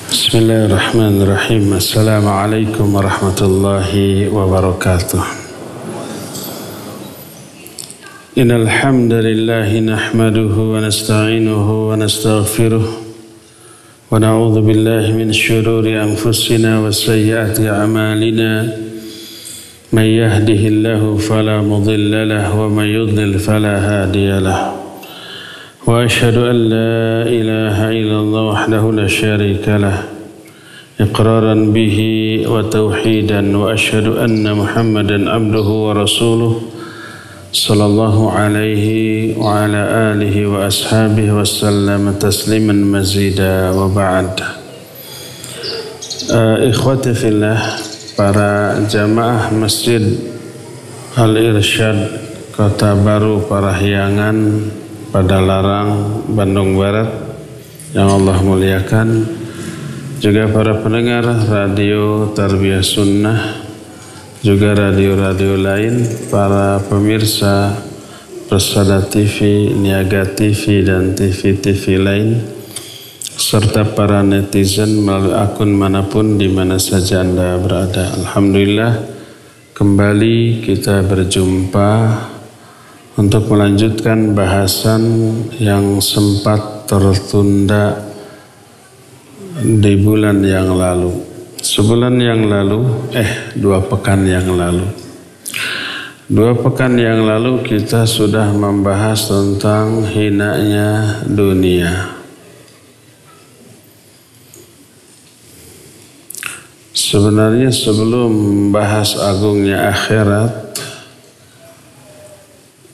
Bismillahirrahmanirrahim. Assalamualaikum warahmatullahi wabarakatuh. Innal hamdalillah nahmaduhu wa nasta'inuhu wa nastaghfiruh wa na'udzu billahi min shururi anfusina wa sayyiati a'malina. May yahdihillahu fala mudilla lahu wa may yudlil fala hadiya lahu. Wa asyhadu an la ilaha illallah wahdahu la syarika lah. إقرارا به وتوحيدا وأشهد أن محمدا عبده ورسوله صلى الله عليه وعلى آله وأصحابه وسلم تسليما مزيدا وبعد. Ikhwati fillah, para jamaah Masjid Al-Irsyad Kota Baru Parahyangan Padalarang, Bandung Barat yang Allah muliakan, juga para pendengar radio Tarbiyah Sunnah, juga radio-radio lain, para pemirsa Persada TV, Niaga TV, dan TV-TV lain, serta para netizen melalui akun manapun di mana saja Anda berada. Alhamdulillah, kembali kita berjumpa untuk melanjutkan bahasan yang sempat tertunda di bulan yang lalu, sebulan yang lalu, 2 pekan yang lalu. 2 pekan yang lalu kita sudah membahas tentang hinanya dunia. Sebenarnya sebelum bahas agungnya akhirat,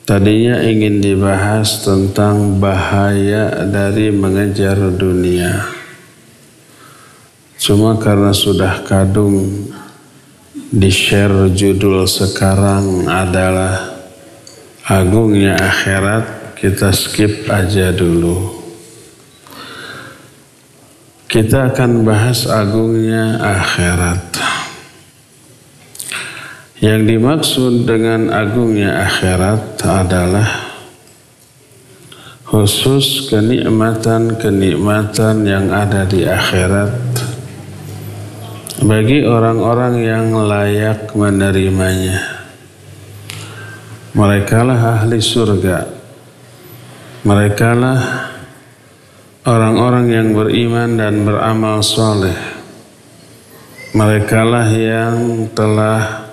tadinya ingin dibahas tentang bahaya dari mengejar dunia. Cuma karena sudah kadung di-share judul sekarang adalah agungnya akhirat, kita skip aja dulu. Kita akan bahas agungnya akhirat. Yang dimaksud dengan agungnya akhirat adalah khusus kenikmatan-kenikmatan yang ada di akhirat bagi orang-orang yang layak menerimanya. Merekalah ahli surga. Merekalah orang-orang yang beriman dan beramal soleh. Merekalah yang telah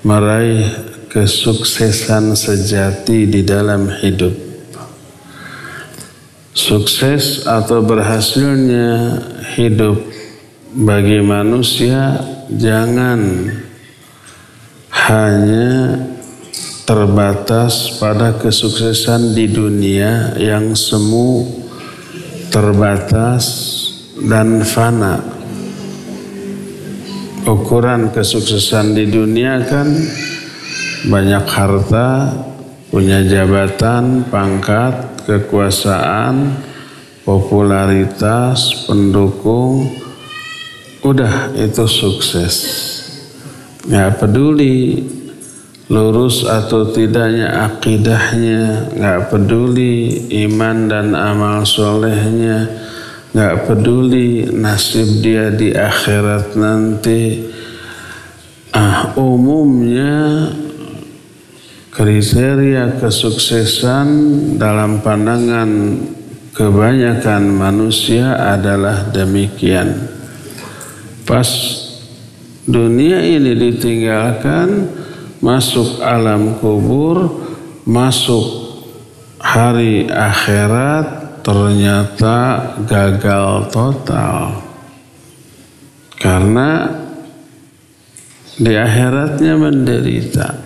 meraih kesuksesan sejati di dalam hidup. Sukses atau berhasilnya hidup bagi manusia jangan hanya terbatas pada kesuksesan di dunia yang semu, terbatas, dan fana. Ukuran kesuksesan di dunia kan banyak harta, punya jabatan, pangkat, kekuasaan, popularitas, pendukung. Udah, itu sukses. Nggak peduli lurus atau tidaknya akidahnya, nggak peduli iman dan amal solehnya, nggak peduli nasib dia di akhirat nanti. Umumnya kriteria kesuksesan dalam pandangan kebanyakan manusia adalah demikian. Pas dunia ini ditinggalkan, masuk alam kubur, masuk hari akhirat, ternyata gagal total. Karena di akhiratnya menderita.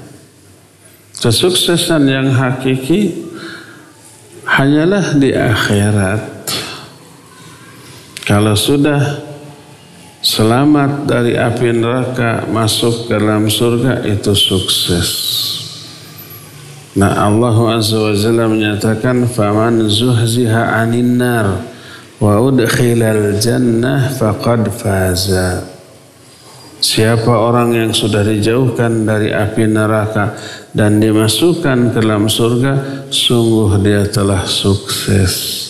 Kesuksesan yang hakiki hanyalah di akhirat. Kalau sudah selamat dari api neraka, masuk ke dalam surga, itu sukses. Nah, Allah Azza wa Jalla menyatakan faman zuhziha 'anil nar wa udkhilal jannah faqad faza. Siapa orang yang sudah dijauhkan dari api neraka dan dimasukkan ke dalam surga, sungguh dia telah sukses.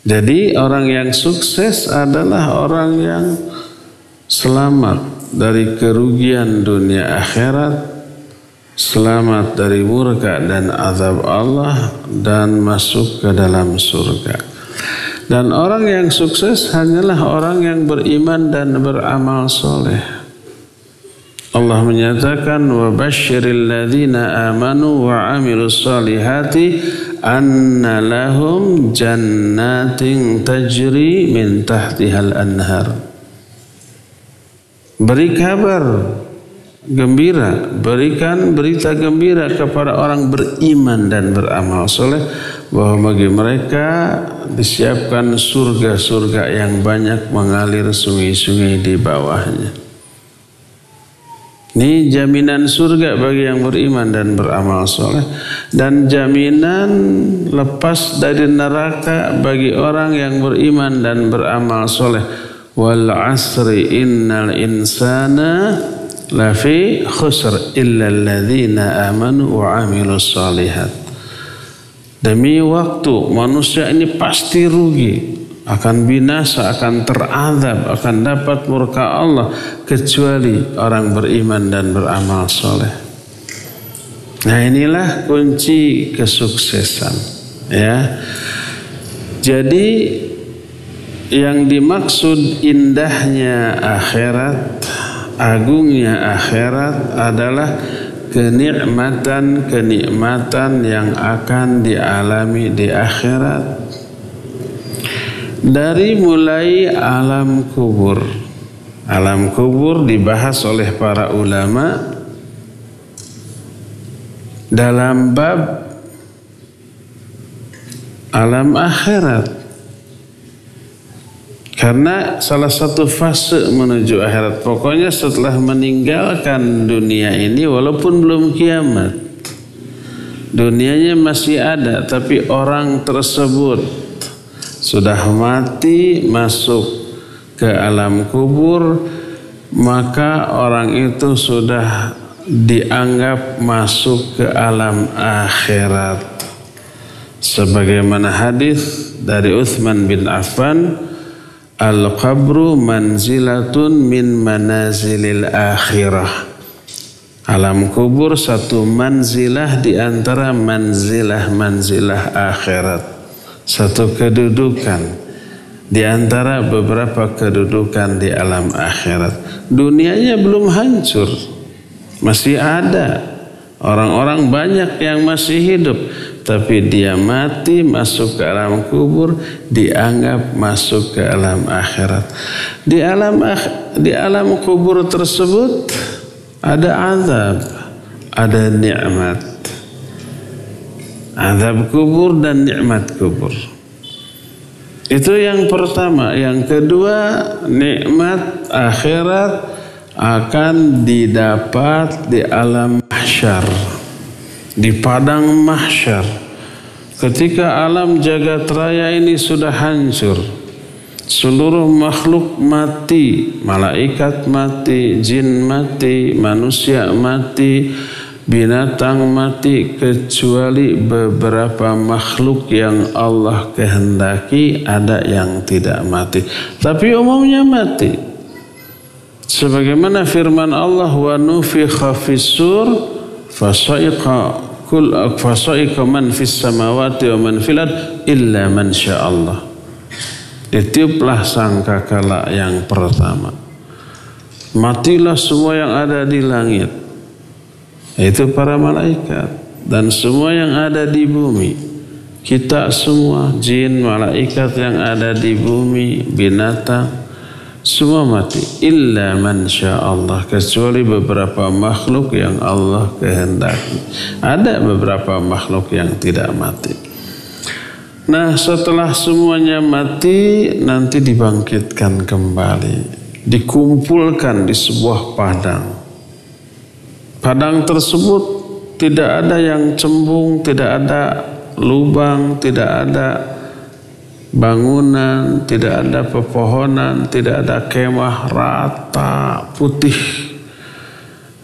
Jadi orang yang sukses adalah orang yang selamat dari kerugian dunia akhirat, selamat dari murka dan azab Allah, dan masuk ke dalam surga. Dan orang yang sukses hanyalah orang yang beriman dan beramal soleh. Allah menyatakan wa basyiril ladzina amanu wa amilus solihati anna lahum jannatin tajri min tahtihal anhar. Beri kabar gembira, berikan berita gembira kepada orang beriman dan beramal soleh bahwa bagi mereka disiapkan surga-surga yang banyak mengalir sungai-sungai di bawahnya. Ini jaminan surga bagi yang beriman dan beramal soleh, dan jaminan lepas dari neraka bagi orang yang beriman dan beramal soleh. Wal asri innal insana lafi khusr illa alladhina amanu wa amilus solihat. Demi waktu manusia ini pasti rugi, akan binasa, akan terazab, akan dapat murka Allah kecuali orang beriman dan beramal soleh. Nah, inilah kunci kesuksesan, ya. Jadi yang dimaksud indahnya akhirat, agungnya akhirat adalah kenikmatan yang akan dialami di akhirat. Dari mulai alam kubur. Alam kubur dibahas oleh para ulama dalam bab alam akhirat. Karena salah satu fase menuju akhirat, pokoknya setelah meninggalkan dunia ini, walaupun belum kiamat, dunianya masih ada, tapi orang tersebut sudah mati masuk ke alam kubur, maka orang itu sudah dianggap masuk ke alam akhirat. Sebagaimana hadis dari Utsman bin Affan, al-qabru manzilatun min manazilil akhirah. Alam kubur satu manzilah di antara manzilah-manzilah akhirat. Satu kedudukan di antara beberapa kedudukan di alam akhirat. Dunianya belum hancur, masih ada. Orang-orang banyak yang masih hidup, tapi dia mati masuk ke alam kubur, dianggap masuk ke alam akhirat. Di alam kubur tersebut ada azab, ada nikmat. Azab kubur dan nikmat kubur. Itu yang pertama. Yang kedua, nikmat akhirat akan didapat di alam mahsyar, di padang mahsyar. Ketika alam jagat raya ini sudah hancur, seluruh makhluk mati, malaikat mati, jin mati, manusia mati, binatang mati, kecuali beberapa makhluk yang Allah kehendaki ada yang tidak mati, tapi umumnya mati. Sebagaimana firman Allah, wa nufikha fis-sur fasa'iqa man fis samawati wa man fil ard illa man sya'allah. Ditiuplah sangkakala yang pertama, matilah semua yang ada di langit, yaitu para malaikat, dan semua yang ada di bumi, kita semua, jin, malaikat yang ada di bumi, binatang, semua mati. Illa man sya'allah, kecuali beberapa makhluk yang Allah kehendaki. Ada beberapa makhluk yang tidak mati. Nah, setelah semuanya mati, nanti dibangkitkan kembali, dikumpulkan di sebuah padang. Padang tersebut Tidak ada yang cembung, tidak ada lubang, tidak ada bangunan, tidak ada pepohonan, tidak ada kemah, rata, putih.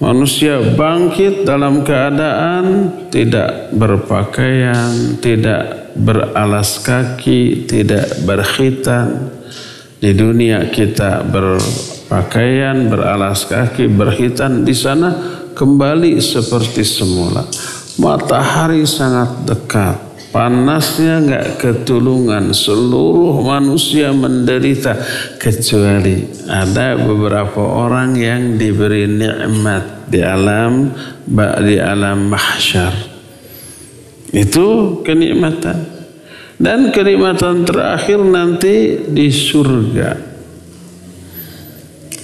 Manusia bangkit dalam keadaan tidak berpakaian, tidak beralas kaki, tidak berkhitan. Di dunia kita berpakaian, beralas kaki, berkhitan. Di sana kembali seperti semula. Matahari sangat dekat, panasnya nggak ketulungan, seluruh manusia menderita kecuali ada beberapa orang yang diberi nikmat di alam mahsyar. Itu kenikmatan. Dan kenikmatan terakhir nanti di surga.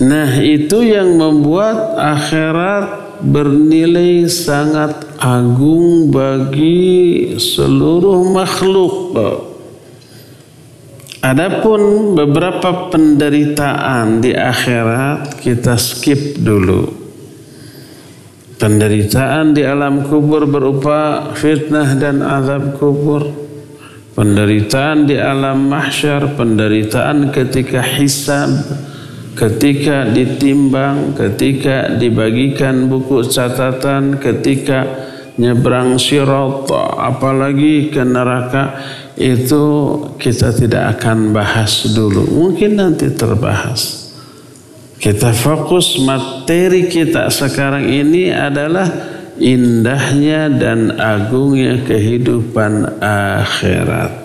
Nah, itu yang membuat akhirat bernilai sangat agung bagi seluruh makhluk. Adapun beberapa penderitaan di akhirat kita skip dulu. Penderitaan di alam kubur berupa fitnah dan azab kubur. Penderitaan di alam mahsyar, penderitaan ketika hisab, ketika ditimbang, ketika dibagikan buku catatan, ketika nyebrang sirat, apalagi ke neraka, itu kita tidak akan bahas dulu. Mungkin nanti terbahas. Kita fokus materi kita sekarang ini adalah indahnya dan agungnya kehidupan akhirat.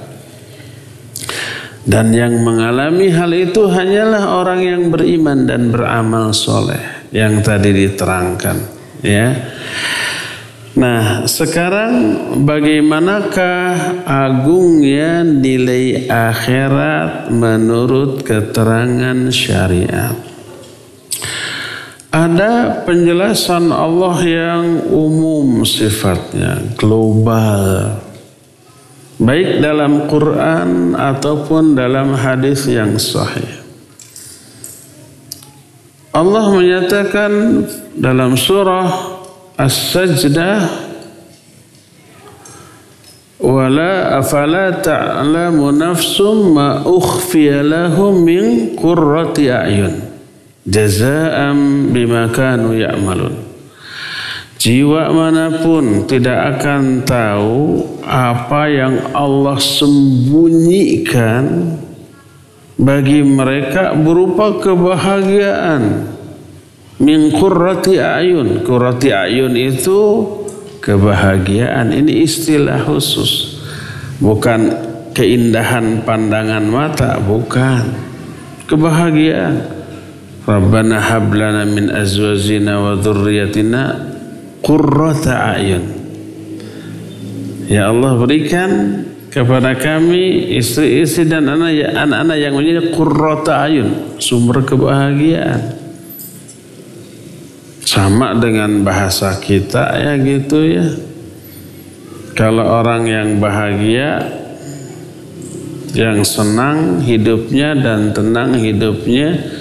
Dan yang mengalami hal itu hanyalah orang yang beriman dan beramal soleh yang tadi diterangkan, ya. Nah, sekarang bagaimanakah agungnya nilai akhirat menurut keterangan syariat? Ada penjelasan Allah yang umum sifatnya, global. Baik dalam Quran ataupun dalam hadis yang sahih. Allah menyatakan dalam surah As-Sajdah, "Wala afala ta'lamu nafsum ma ukhfiya lahum min qurrati a'yun. Jazaa'an bima kanu ya'malun." Jiwa manapun tidak akan tahu apa yang Allah sembunyikan bagi mereka berupa kebahagiaan. Min qurrati a'yun. Qurrati a'yun itu kebahagiaan. Ini istilah khusus. Bukan keindahan pandangan mata, bukan. Kebahagiaan. Rabbana hablana min azwajina wa dhurriyyatina qurrata a'yun. Ya Allah, berikan kepada kami istri-istri dan anak-anak yang menjadi qurrata a'yun, sumber kebahagiaan. Sama dengan bahasa kita ya gitu ya. Kalau orang yang bahagia, yang senang hidupnya dan tenang hidupnya,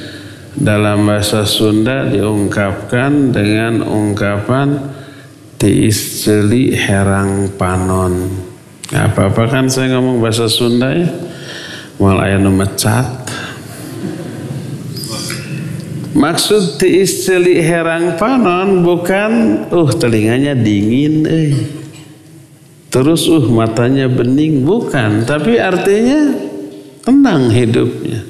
dalam bahasa Sunda diungkapkan dengan ungkapan tiis celi herang panon. Apa-apa kan saya ngomong bahasa Sunda ya, mal aya nu mecat. Maksud tiis celi herang panon bukan telinganya dingin terus matanya bening, bukan, tapi artinya tenang hidupnya.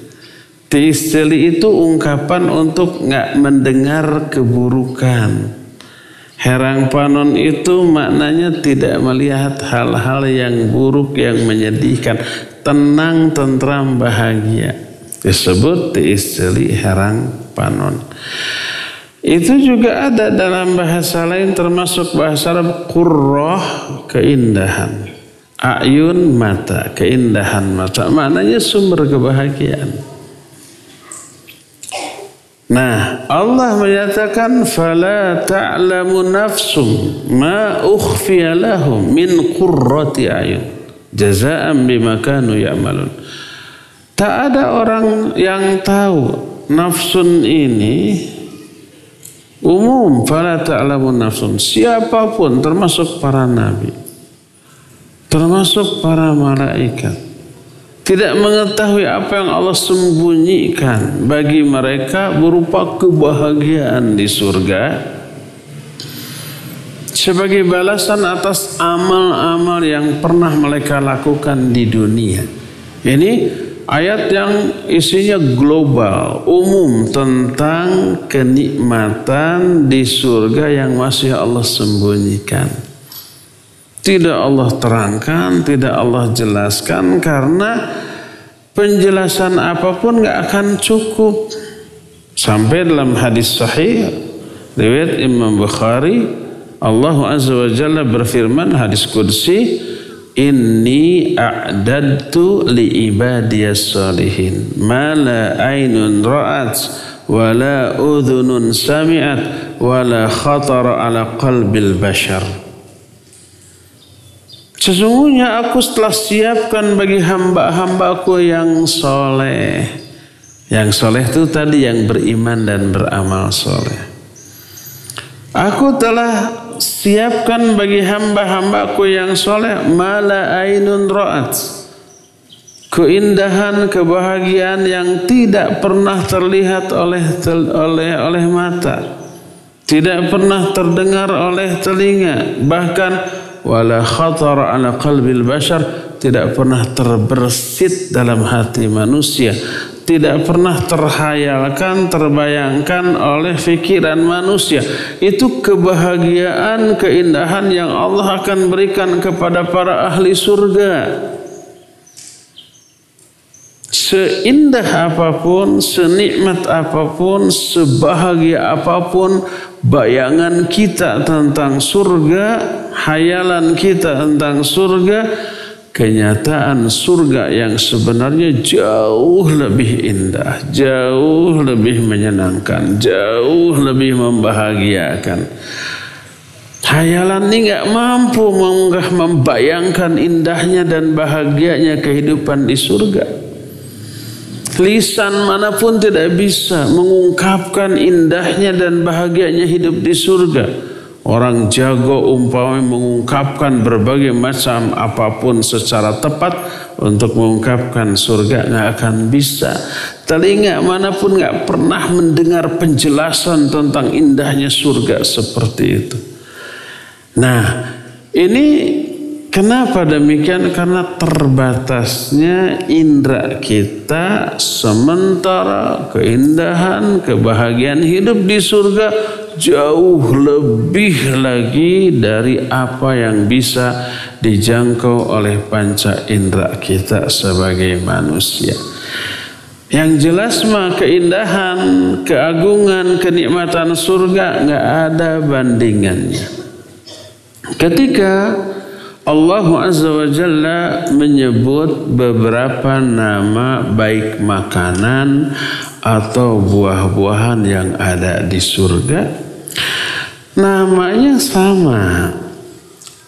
Tiis celi itu ungkapan untuk nggak mendengar keburukan. Herang panon itu maknanya tidak melihat hal-hal yang buruk, yang menyedihkan, tenang, tentram, bahagia. Disebut tiis celi herang panon. Itu juga ada dalam bahasa lain, termasuk bahasa Arab, qurrah, keindahan. A'yun, mata, keindahan mata. Maknanya sumber kebahagiaan. Nah, Allah menyatakan fala ta'lamu nafsum ma ukhfiya lahum min qurrati a'yun jazaa'an bima kanu ya'malun. Tak ada orang yang tahu nafsun ini Umum, fala ta'lamun nafsun. Siapapun termasuk para nabi, termasuk para malaikat, tidak mengetahui apa yang Allah sembunyikan bagi mereka berupa kebahagiaan di surga sebagai balasan atas amal-amal yang pernah mereka lakukan di dunia. Ini ayat yang isinya global, umum tentang kenikmatan di surga yang masih Allah sembunyikan. Tidak Allah terangkan, tidak Allah jelaskan, karena penjelasan apapun gak akan cukup. Sampai dalam hadis sahih riwayat Imam Bukhari, Allah Azza wa Jalla berfirman, hadis qudsi, inni a'dadtu li ibadiyas salihin ma la aynun ra'at wa la udhunun sami'at wa la khatara ala qalbil bashar. Sesungguhnya aku telah siapkan bagi hamba-hambaku yang soleh. Yang soleh itu tadi yang beriman dan beramal soleh. Aku telah siapkan bagi hamba-hambaku yang soleh mala ainun ra'at, keindahan, kebahagiaan yang tidak pernah terlihat oleh mata, tidak pernah terdengar oleh telinga, bahkan wala khatar ala qalbil bashar, tidak pernah terbersit dalam hati manusia, tidak pernah terhayalkan, terbayangkan oleh pikiran manusia. Itu kebahagiaan, keindahan yang Allah akan berikan kepada para ahli surga. Seindah apapun, senikmat apapun, sebahagia apapun bayangan kita tentang surga, hayalan kita tentang surga, kenyataan surga yang sebenarnya jauh lebih indah, jauh lebih menyenangkan, jauh lebih membahagiakan. Hayalan ini gak mampu membayangkan indahnya dan bahagianya kehidupan di surga. Lisan manapun tidak bisa mengungkapkan indahnya dan bahagianya hidup di surga. Orang jago umpamanya mengungkapkan berbagai macam apapun secara tepat untuk mengungkapkan surga, nggak akan bisa. Telinga manapun nggak pernah mendengar penjelasan tentang indahnya surga seperti itu. Nah, ini kenapa demikian? Karena terbatasnya indera kita, sementara keindahan, kebahagiaan hidup di surga jauh lebih lagi dari apa yang bisa dijangkau oleh panca indera kita sebagai manusia. Yang jelas mah keindahan, keagungan, kenikmatan surga nggak ada bandingannya. Ketika Allah Azza wa Jalla menyebut beberapa nama baik makanan atau buah-buahan yang ada di surga, namanya sama.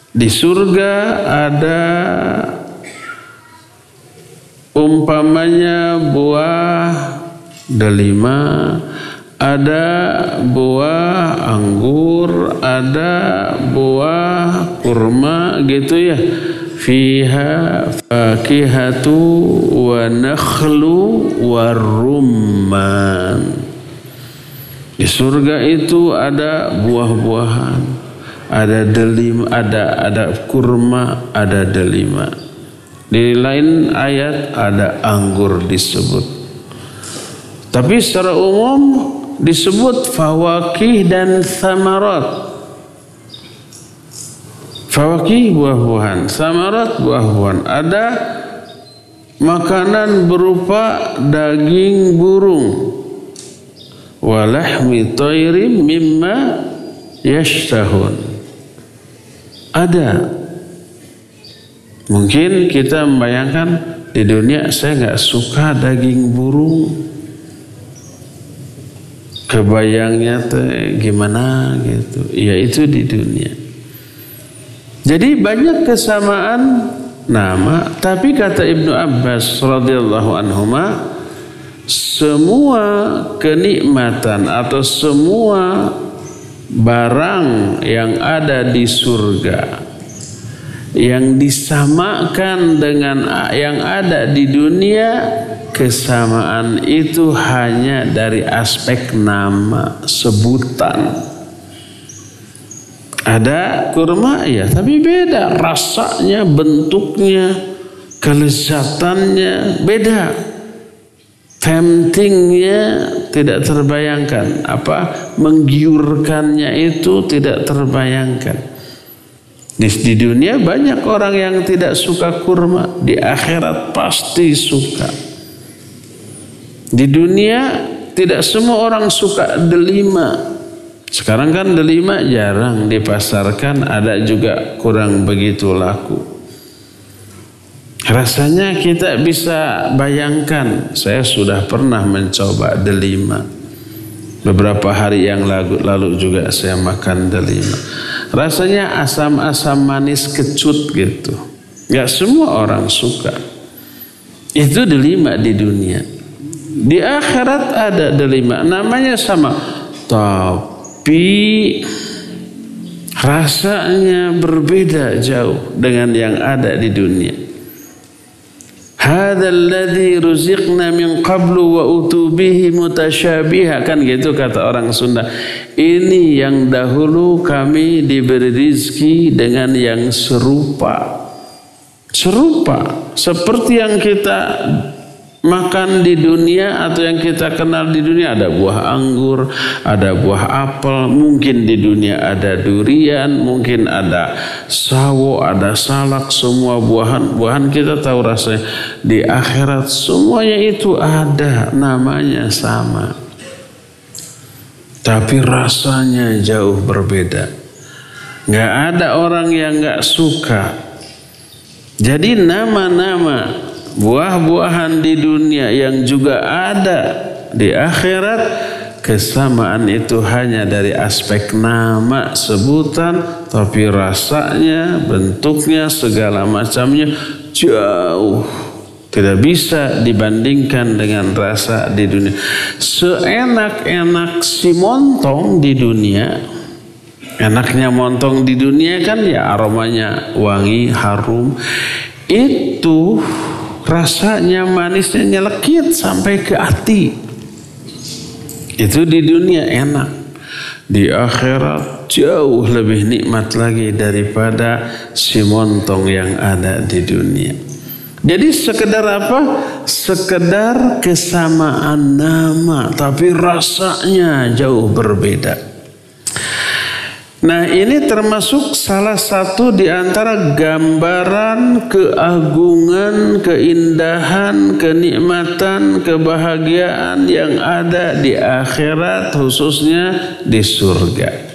Di surga ada umpamanya buah delima, ada buah anggur, ada buah kurma gitu ya. Fiha fakihatu wa nakhlu wa rumman. Di surga itu ada buah-buahan, ada delima, ada kurma, ada delima. Di lain ayat ada anggur disebut. Tapi secara umum disebut fawakih dan thamarat. Fawakih buah-buahan, thamarat buah-buahan. Ada makanan berupa daging burung, walahmi tayrim mimma yashtahun. Ada. Mungkin kita membayangkan di dunia saya nggak suka daging burung. Kebayangnya teh gimana gitu. Ya itu di dunia. Jadi banyak kesamaan nama, tapi kata Ibnu Abbas radhiyallahu anhuma, semua kenikmatan atau semua barang yang ada di surga yang disamakan dengan yang ada di dunia, kesamaan itu hanya dari aspek nama, sebutan. Ada kurma ya, tapi beda rasanya, bentuknya, kelezatannya beda. Temptingnya tidak terbayangkan, menggiurkannya itu tidak terbayangkan. Di dunia banyak orang yang tidak suka kurma, di akhirat pasti suka. Di dunia tidak semua orang suka delima. Sekarang kan delima jarang dipasarkan, ada juga kurang begitu laku. Rasanya kita bisa bayangkan, saya sudah pernah mencoba delima. Beberapa hari yang lalu juga saya makan delima. Rasanya asam-asam manis kecut gitu. Gak semua orang suka. Itu delima di dunia. Di akhirat ada delima, namanya sama, tapi rasanya berbeda jauh dengan yang ada di dunia. Hadzal ladzi ruziqna min qablu wa utubihi mutasyabiha, kan gitu kata orang Sunda. Ini yang dahulu kami diberi rizki dengan yang serupa seperti yang kita makan di dunia atau yang kita kenal di dunia. Ada buah anggur, ada buah apel, mungkin di dunia ada durian, mungkin ada sawo, ada salak, semua buahan kita tahu rasanya. Di akhirat semuanya itu ada, namanya sama, tapi rasanya jauh berbeda. Nggak ada orang yang nggak suka. Jadi nama-nama buah-buahan di dunia yang juga ada di akhirat, kesamaan itu hanya dari aspek nama, sebutan, tapi rasanya, bentuknya, segala macamnya jauh tidak bisa dibandingkan dengan rasa di dunia. Seenak-enak si montong di dunia, enaknya montong di dunia kan ya aromanya wangi, harum, itu rasanya manisnya nyelekit sampai ke hati. Itu di dunia enak. Di akhirat jauh lebih nikmat lagi daripada si montong yang ada di dunia. Jadi sekedar apa? Sekedar kesamaan nama, tapi rasanya jauh berbeda. Nah, ini termasuk salah satu di antara gambaran keagungan, keindahan, kenikmatan, kebahagiaan yang ada di akhirat, khususnya di surga.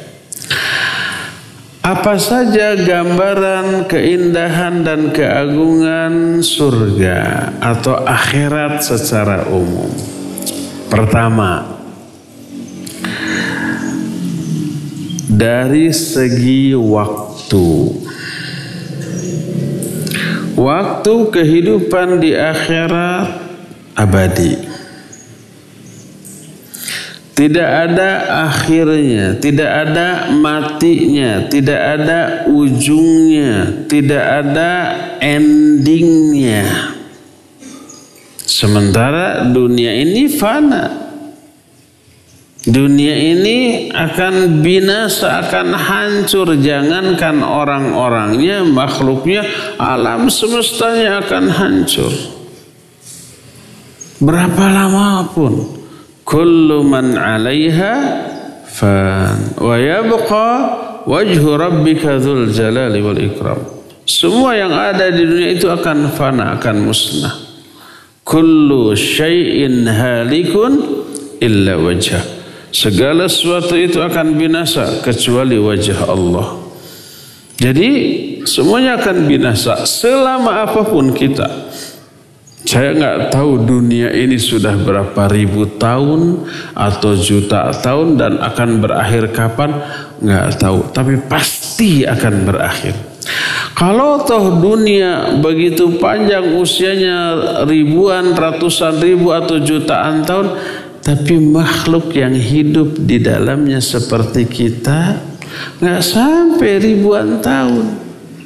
Apa saja gambaran keindahan dan keagungan surga atau akhirat secara umum? Pertama, dari segi waktu. Waktu kehidupan di akhirat abadi. Tidak ada akhirnya, tidak ada matinya, tidak ada ujungnya, tidak ada endingnya. Sementara dunia ini fana. Dunia ini akan binasa, akan hancur. Jangankan orang-orangnya, makhluknya, alam semestanya akan hancur. Berapa lama pun. Kullu man 'alaiha fan wa yabqa wajhu rabbika dzul jalali wal ikram. Semua yang ada di dunia itu akan fana, akan musnah. Kullu syai'in halikun illa wajhah. Segala sesuatu itu akan binasa kecuali wajah Allah. Jadi semuanya akan binasa selama apapun kita. Saya nggak tahu dunia ini sudah berapa ribu tahun atau juta tahun dan akan berakhir kapan, nggak tahu. Tapi pasti akan berakhir. Kalau toh dunia begitu panjang usianya ribuan, ratusan ribu atau jutaan tahun, Tapi makhluk yang hidup di dalamnya seperti kita nggak sampai ribuan tahun.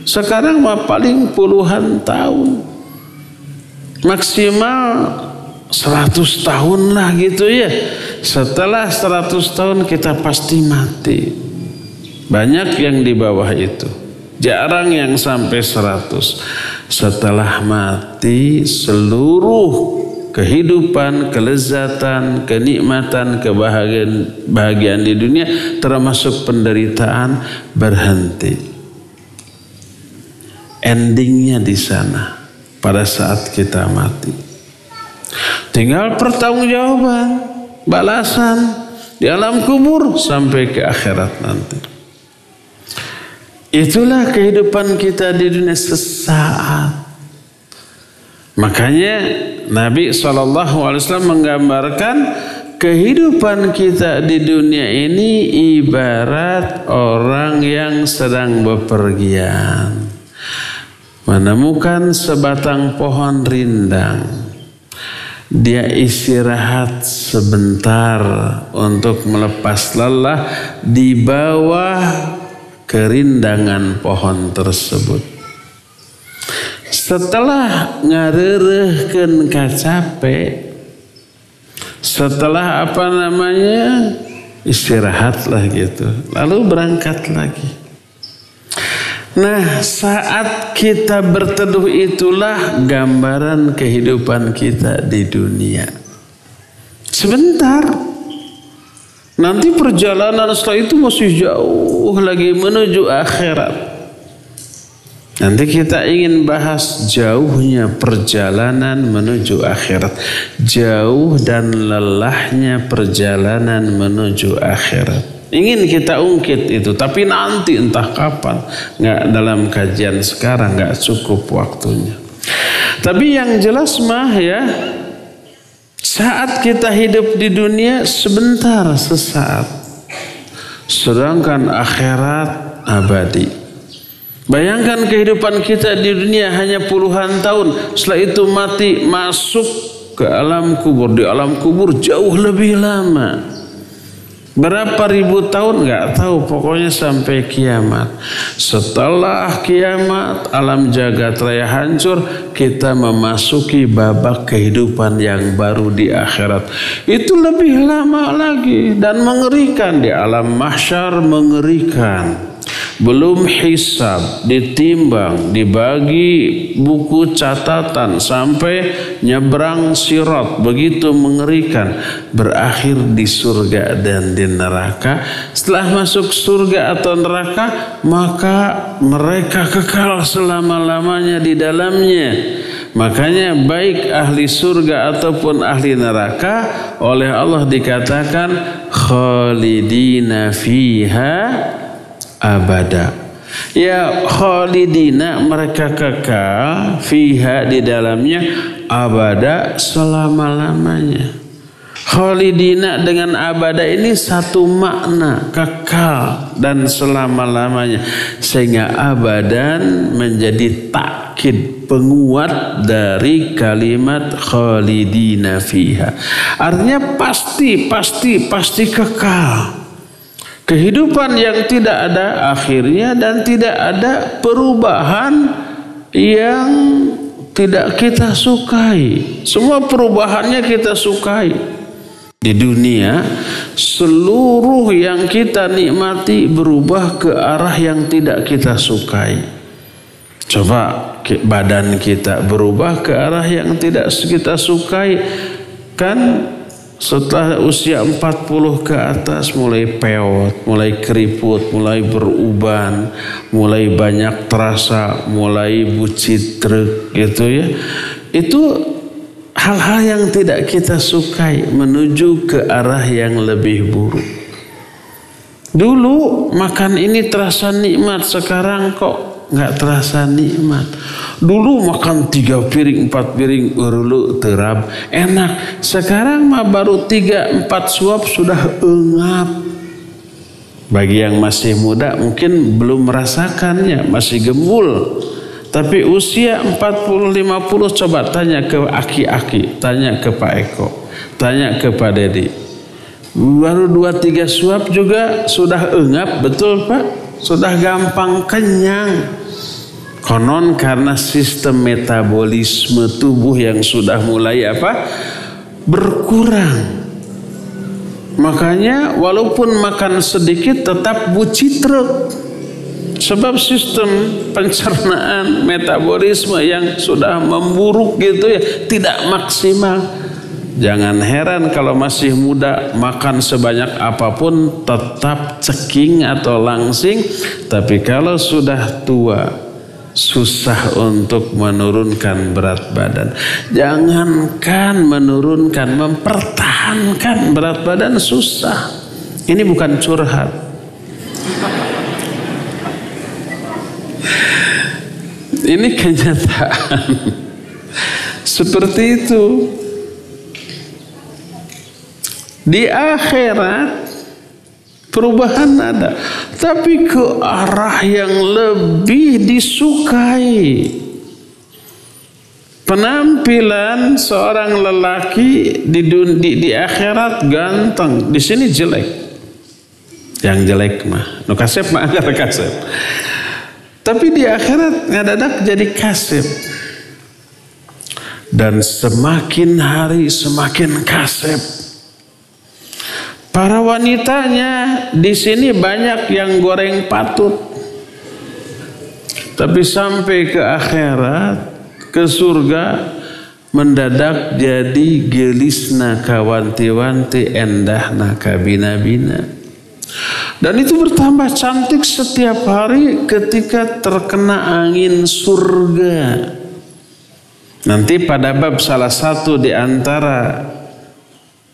Sekarang mah paling puluhan tahun, maksimal 100 tahun lah gitu ya. Setelah 100 tahun kita pasti mati. Banyak yang di bawah itu, jarang yang sampai 100. Setelah mati, seluruh kehidupan, kelezatan, kenikmatan, kebahagiaan di dunia termasuk penderitaan berhenti. Endingnya di sana pada saat kita mati. Tinggal pertanggungjawaban, balasan di alam kubur sampai ke akhirat nanti. Itulah kehidupan kita di dunia sesaat. Makanya Nabi SAW menggambarkan kehidupan kita di dunia ini ibarat orang yang sedang bepergian, menemukan sebatang pohon rindang. Dia istirahat sebentar untuk melepas lelah di bawah kerindangan pohon tersebut. Setelah ngareureukkeun capek, setelah istirahatlah gitu, lalu berangkat lagi. Nah, saat kita berteduh itulah gambaran kehidupan kita di dunia. Sebentar, nanti perjalanan setelah itu masih jauh lagi menuju akhirat. Nanti kita ingin bahas jauhnya perjalanan menuju akhirat. Jauh dan lelahnya perjalanan menuju akhirat. Ingin kita ungkit itu, tapi nanti entah kapan. Nggak dalam kajian sekarang, nggak cukup waktunya. Tapi yang jelas mah ya, saat kita hidup di dunia sebentar, sesaat. Sedangkan akhirat abadi. Bayangkan kehidupan kita di dunia hanya puluhan tahun. Setelah itu mati, masuk ke alam kubur. Di alam kubur jauh lebih lama. Berapa ribu tahun nggak tahu, pokoknya sampai kiamat. Setelah kiamat, alam jagat raya hancur, kita memasuki babak kehidupan yang baru di akhirat. Itu lebih lama lagi dan mengerikan. Di alam mahsyar mengerikan. Belum hisab, ditimbang, dibagi buku catatan sampai nyebrang sirat, begitu mengerikan. Berakhir di surga dan di neraka. Setelah masuk surga atau neraka, maka mereka kekal selama-lamanya di dalamnya. Makanya baik ahli surga ataupun ahli neraka oleh Allah dikatakan khalidina fiha abada. Ya khalidina, mereka kekal, fiha di dalamnya, abada selama-lamanya. Khalidina dengan abada ini satu makna, kekal dan selama-lamanya. Sehingga abadan menjadi takkid, penguat dari kalimat khalidina fiha. Artinya pasti kekal. Kehidupan yang tidak ada akhirnya dan tidak ada perubahan yang tidak kita sukai. Semua perubahannya kita sukai. Di dunia, seluruh yang kita nikmati berubah ke arah yang tidak kita sukai. Coba badan kita berubah ke arah yang tidak kita sukai. Kan setelah usia 40 ke atas mulai peot, mulai keriput, mulai beruban, mulai banyak terasa, mulai bucit truk gitu ya. Itu hal-hal yang tidak kita sukai menuju ke arah yang lebih buruk. Dulu makan ini terasa nikmat, sekarang kok nggak terasa nikmat. Dulu makan 3 piring 4 piring urulu terab enak. Sekarang mah baru 3-4 suap sudah engap. Bagi yang masih muda mungkin belum merasakannya, masih gembul. Tapi usia 40-50 coba tanya ke aki-aki, tanya ke Pak Eko. Tanya ke Pak Dedi. Baru 2-3 suap juga sudah engap, betul Pak? Sudah gampang kenyang. Konon karena sistem metabolisme tubuh yang sudah mulai berkurang. Makanya walaupun makan sedikit tetap bucitruk. Sebab sistem pencernaan metabolisme yang sudah memburuk gitu ya, tidak maksimal. Jangan heran kalau masih muda makan sebanyak apapun tetap ceking atau langsing. Tapi kalau sudah tua susah untuk menurunkan berat badan. Jangankan menurunkan, mempertahankan berat badan susah. Ini bukan curhat. Ini kenyataan. Seperti itu. Di akhirat perubahan ada, tapi ke arah yang lebih disukai. Penampilan seorang lelaki di akhirat ganteng, di sini jelek. Yang jelek mah, nu kasep mah agar kasep. Tapi di akhirat ngadadak jadi kasep. Dan semakin hari semakin kasep. Para wanitanya di sini banyak yang goreng patut. Tapi sampai ke akhirat, ke surga, mendadak jadi gelisna kawanti-wanti, endahna kabina-bina. Dan itu bertambah cantik setiap hari ketika terkena angin surga. Nanti pada bab salah satu di antara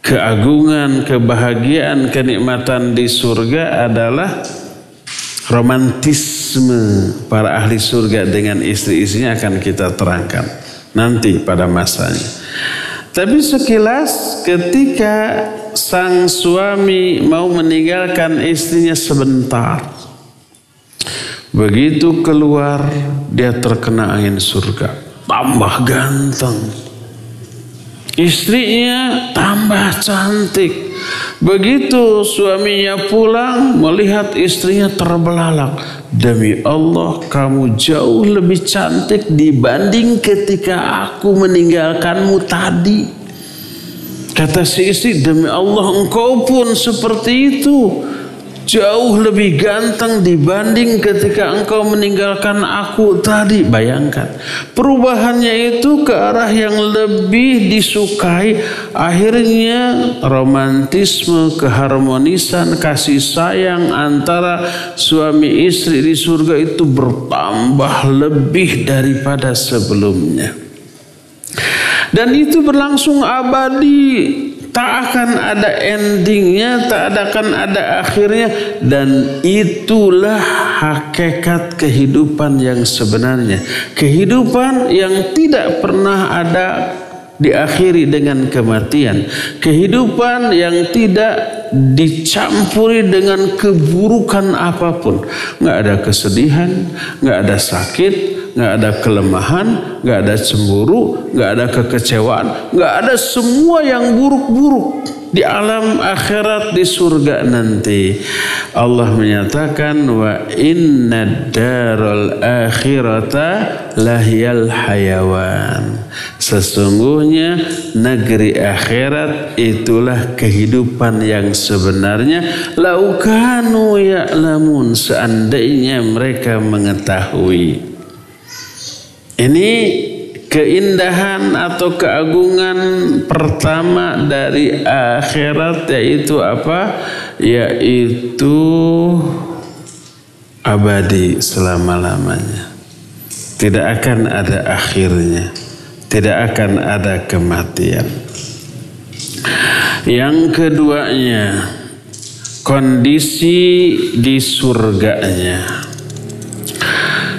keagungan, kebahagiaan, kenikmatan di surga adalah romantisme para ahli surga dengan istri-istrinya akan kita terangkan nanti pada masanya. Tapi sekilas ketika sang suami mau meninggalkan istrinya sebentar, begitu keluar dia terkena angin surga, tambah ganteng. Istrinya tambah cantik. Begitu suaminya pulang melihat istrinya terbelalak. Demi Allah kamu jauh lebih cantik dibanding ketika aku meninggalkanmu tadi. Kata si istri, demi Allah engkau pun seperti itu. Jauh lebih ganteng dibanding ketika engkau meninggalkan aku tadi. Bayangkan perubahannya itu ke arah yang lebih disukai. Akhirnya romantisme, keharmonisan, kasih sayang antara suami istri di surga itu bertambah lebih daripada sebelumnya. Dan itu berlangsung abadi. Tak akan ada endingnya, tak akan ada akhirnya. Dan itulah hakikat kehidupan yang sebenarnya. Kehidupan yang tidak pernah ada diakhiri dengan kematian. Kehidupan yang tidak dicampuri dengan keburukan apapun. Nggak ada kesedihan, nggak ada sakit, nggak ada kelemahan, nggak ada cemburu, nggak ada kekecewaan, nggak ada semua yang buruk-buruk di alam akhirat di surga nanti. Allah menyatakan wa inna darul akhirata lahiyal hayawan. Sesungguhnya negeri akhirat itulah kehidupan yang sebenarnya. Laukanu ya'lamun, seandainya mereka mengetahui. Ini keindahan atau keagungan pertama dari akhirat, yaitu apa? Yaitu abadi selama-lamanya. Tidak akan ada akhirnya. Tidak akan ada kematian. Yang keduanya, kondisi di surganya.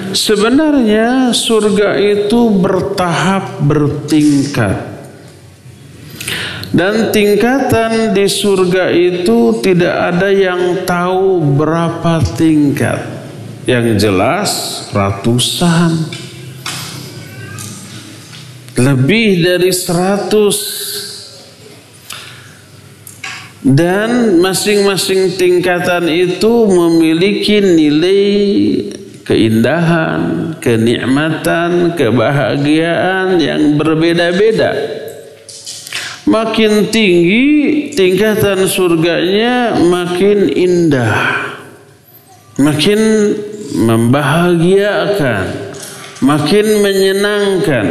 Sebenarnya surga itu bertahap, bertingkat. Dan tingkatan di surga itu tidak ada yang tahu berapa tingkat. Yang jelas ratusan. Lebih dari 100. Dan masing-masing tingkatan itu memiliki nilai keindahan, kenikmatan, kebahagiaan yang berbeda-beda. Makin tinggi tingkatan surganya, makin indah, makin membahagiakan, makin menyenangkan.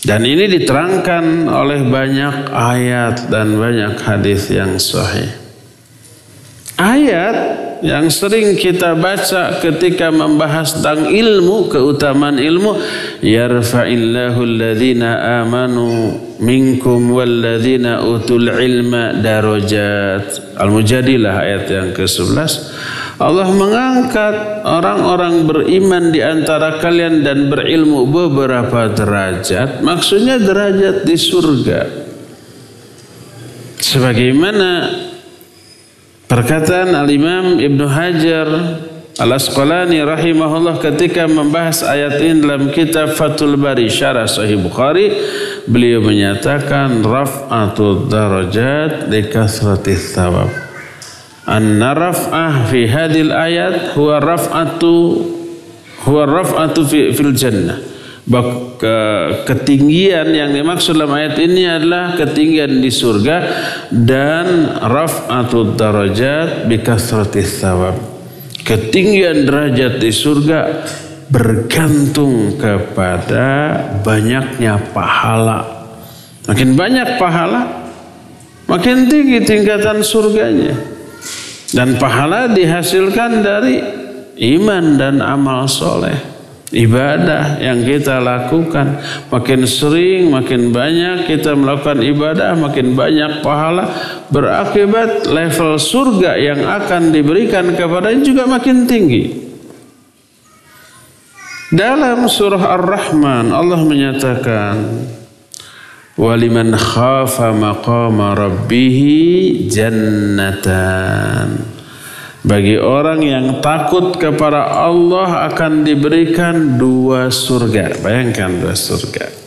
Dan ini diterangkan oleh banyak ayat dan banyak hadis yang sahih. Ayat yang sering kita baca ketika membahas tentang ilmu, keutamaan ilmu, yarfa'illahu alladhina amanu minkum walladhina utul ilma darajat. Al-Mujadilah ayat yang ke-11. Allah mengangkat orang-orang beriman di antara kalian dan berilmu beberapa derajat. Maksudnya derajat di surga. Sebagaimana perkataan Al-Imam Ibnu Hajar Al-Asqalani rahimahullah ketika membahas ayat ini dalam kitab Fathul Bari Syarah Sahih Bukhari, beliau menyatakan raf'atud darajat li kathratis thawab. Anna raf'ah fi hadil ayat huwa raf'atu fil jannah. Ketinggian yang dimaksud dalam ayat ini adalah ketinggian di surga, dan raf'atud darajat bi kasratis thawab. Ketinggian derajat di surga bergantung kepada banyaknya pahala. Makin banyak pahala, makin tinggi tingkatan surganya. Dan pahala dihasilkan dari iman dan amal soleh, ibadah yang kita lakukan. Makin sering, makin banyak kita melakukan ibadah, makin banyak pahala, berakibat level surga yang akan diberikan kepadanya juga makin tinggi. Dalam surah Ar-Rahman Allah menyatakan, waliman khafa maqama rabbihi jannatan. Bagi orang yang takut kepada Allah akan diberikan 2 surga. Bayangkan 2 surga.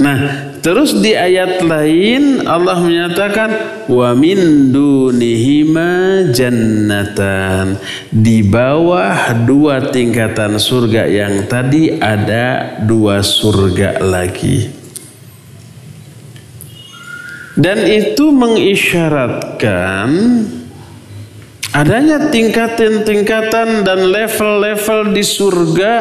Nah, terus di ayat lain Allah menyatakan wa min dunihima jannatan. Di bawah 2 tingkatan surga yang tadi ada 2 surga lagi. Dan itu mengisyaratkan adanya tingkatan-tingkatan dan level-level di surga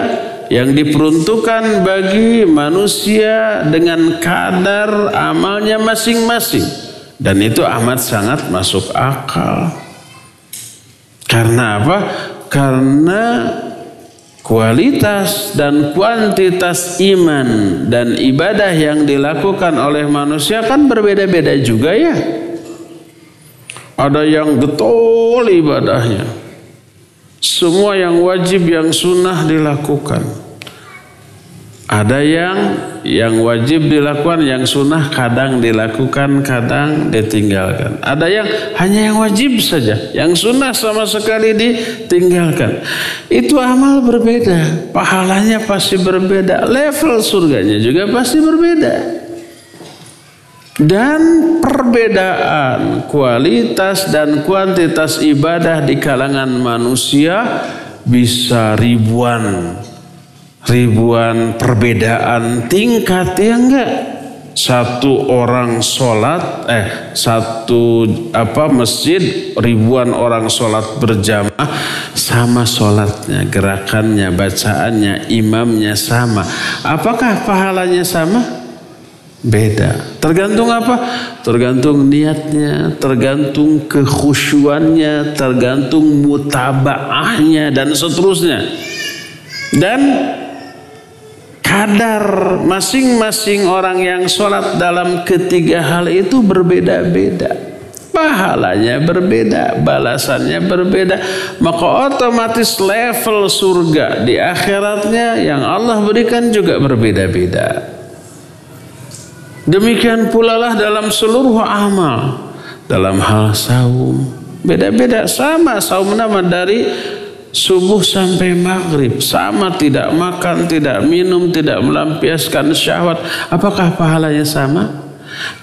yang diperuntukkan bagi manusia dengan kadar amalnya masing-masing. Dan itu amat sangat masuk akal. Karena apa? Karena kualitas dan kuantitas iman dan ibadah yang dilakukan oleh manusia kan berbeda-beda juga ya. Ada yang getol ibadahnya, semua yang wajib yang sunnah dilakukan. Ada yang wajib dilakukan, yang sunnah kadang dilakukan, kadang ditinggalkan. Ada yang hanya yang wajib saja, yang sunnah sama sekali ditinggalkan. Itu amal berbeda, pahalanya pasti berbeda, level surganya juga pasti berbeda. Dan perbedaan kualitas dan kuantitas ibadah di kalangan manusia bisa ribuan perbedaan tingkat, ya enggak? Satu orang sholat, masjid ribuan orang sholat berjamaah, sama sholatnya, gerakannya, bacaannya, imamnya sama. Apakah pahalanya sama? Beda. Tergantung apa? Tergantung niatnya, tergantung kekhusyuannya, tergantung mutabaahnya, dan seterusnya. Dan kadar masing-masing orang yang sholat dalam ketiga hal itu berbeda-beda. Pahalanya berbeda, balasannya berbeda. Maka otomatis level surga di akhiratnya yang Allah berikan juga berbeda-beda. Demikian pula lah dalam seluruh amal. Dalam hal saum beda-beda, sama saum nama dari subuh sampai maghrib, sama, tidak makan, tidak minum, tidak melampiaskan syahwat. Apakah pahalanya sama?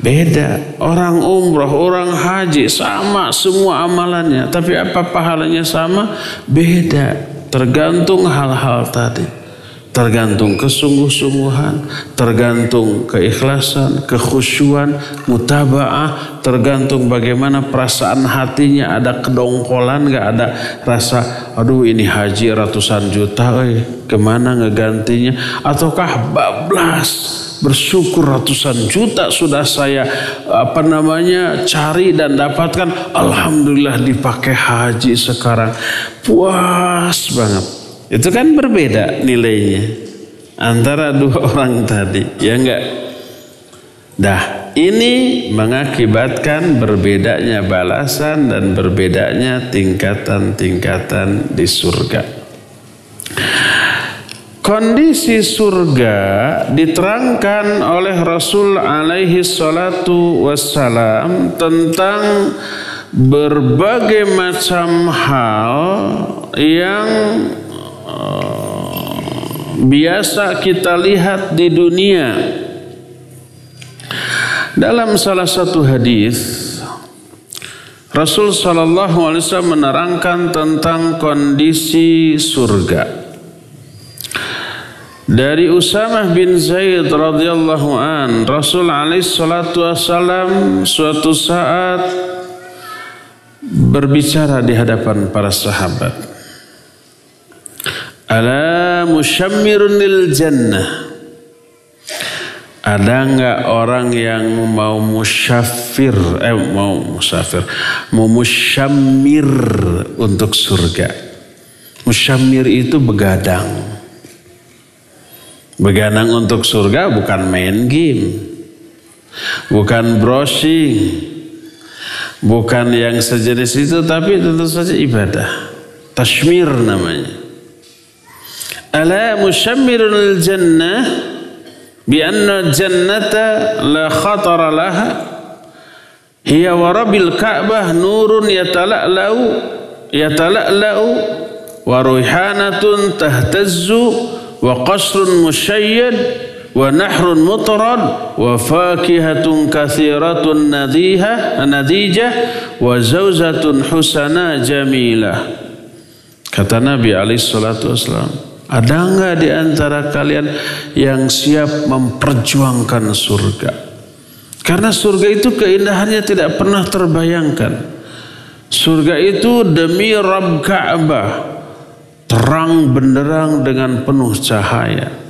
Beda. Orang umrah, orang haji sama semua amalannya, tapi apa pahalanya sama? Beda. Tergantung hal-hal tadi. Tergantung kesungguh-sungguhan, tergantung keikhlasan, kekhusyuan, mutaba'ah, tergantung bagaimana perasaan hatinya, ada kedongkolan, gak ada rasa aduh ini haji ratusan juta, kemana ngegantinya, ataukah bablas bersyukur ratusan juta sudah saya cari dan dapatkan, alhamdulillah dipakai haji sekarang, puas banget. Itu kan berbeda nilainya antara dua orang tadi, ya enggak? Dah, ini mengakibatkan berbedanya balasan dan berbedanya tingkatan-tingkatan di surga. Kondisi surga diterangkan oleh Rasul alaihi salatu wassalam tentang berbagai macam hal yang biasa kita lihat di dunia. Dalam salah satu hadis Rasul sallallahu alaihi wasallam menerangkan tentang kondisi surga. Dari Usamah bin Zaid radhiyallahu an, Rasul alaihi salatu wasallam suatu saat berbicara di hadapan para sahabat. Ala musyammirun lil jannah. Ada enggak orang yang mau musyaffir, mau musyammir untuk surga? Musyammir itu begadang. Begadang untuk surga bukan main game, bukan browsing, bukan yang sejenis itu, tapi tentu saja ibadah. Tashmir namanya. Ala mushammirun al-jannah bi anna jannata la khatara laha hiya wa rabbil ka'bah nurun yatala'la'u wa ruhanatun tahtazzu wa qasrun musyayyad wa nahrun mutrad wa fakihatun kathiratun nadijah wa zawjatun husana jamilah. Kata Nabi alaihi salatu wassalam, ada enggak di antara kalian yang siap memperjuangkan surga? Karena surga itu keindahannya tidak pernah terbayangkan. Surga itu demi Rabb Ka'bah, terang benderang dengan penuh cahaya,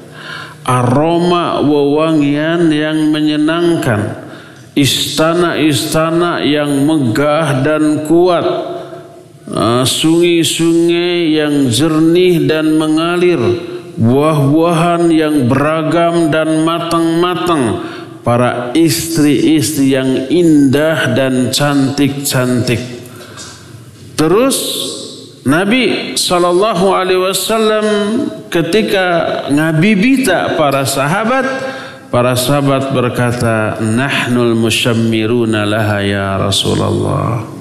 aroma wewangian yang menyenangkan, istana-istana yang megah dan kuat, sungai-sungai yang jernih dan mengalir, buah-buahan yang beragam dan matang-matang, para istri-istri yang indah dan cantik-cantik. Terus Nabi SAW ketika ngabibita para sahabat berkata, nahnul musyammiruna laha ya Rasulullah.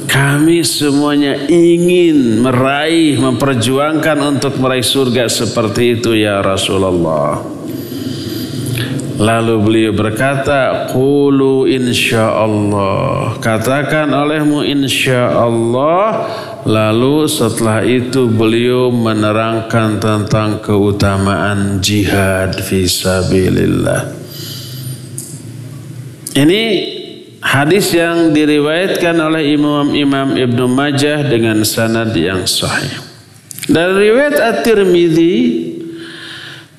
Kami semuanya ingin meraih, memperjuangkan untuk meraih surga seperti itu ya Rasulullah. Lalu beliau berkata, qulu insyaallah. Katakan olehmu insyaallah. Lalu setelah itu beliau menerangkan tentang keutamaan jihad fisabilillah. Ini hadis yang diriwayatkan oleh Imam Ibnu Majah dengan sanad yang sahih. Dari riwayat At-Tirmidzi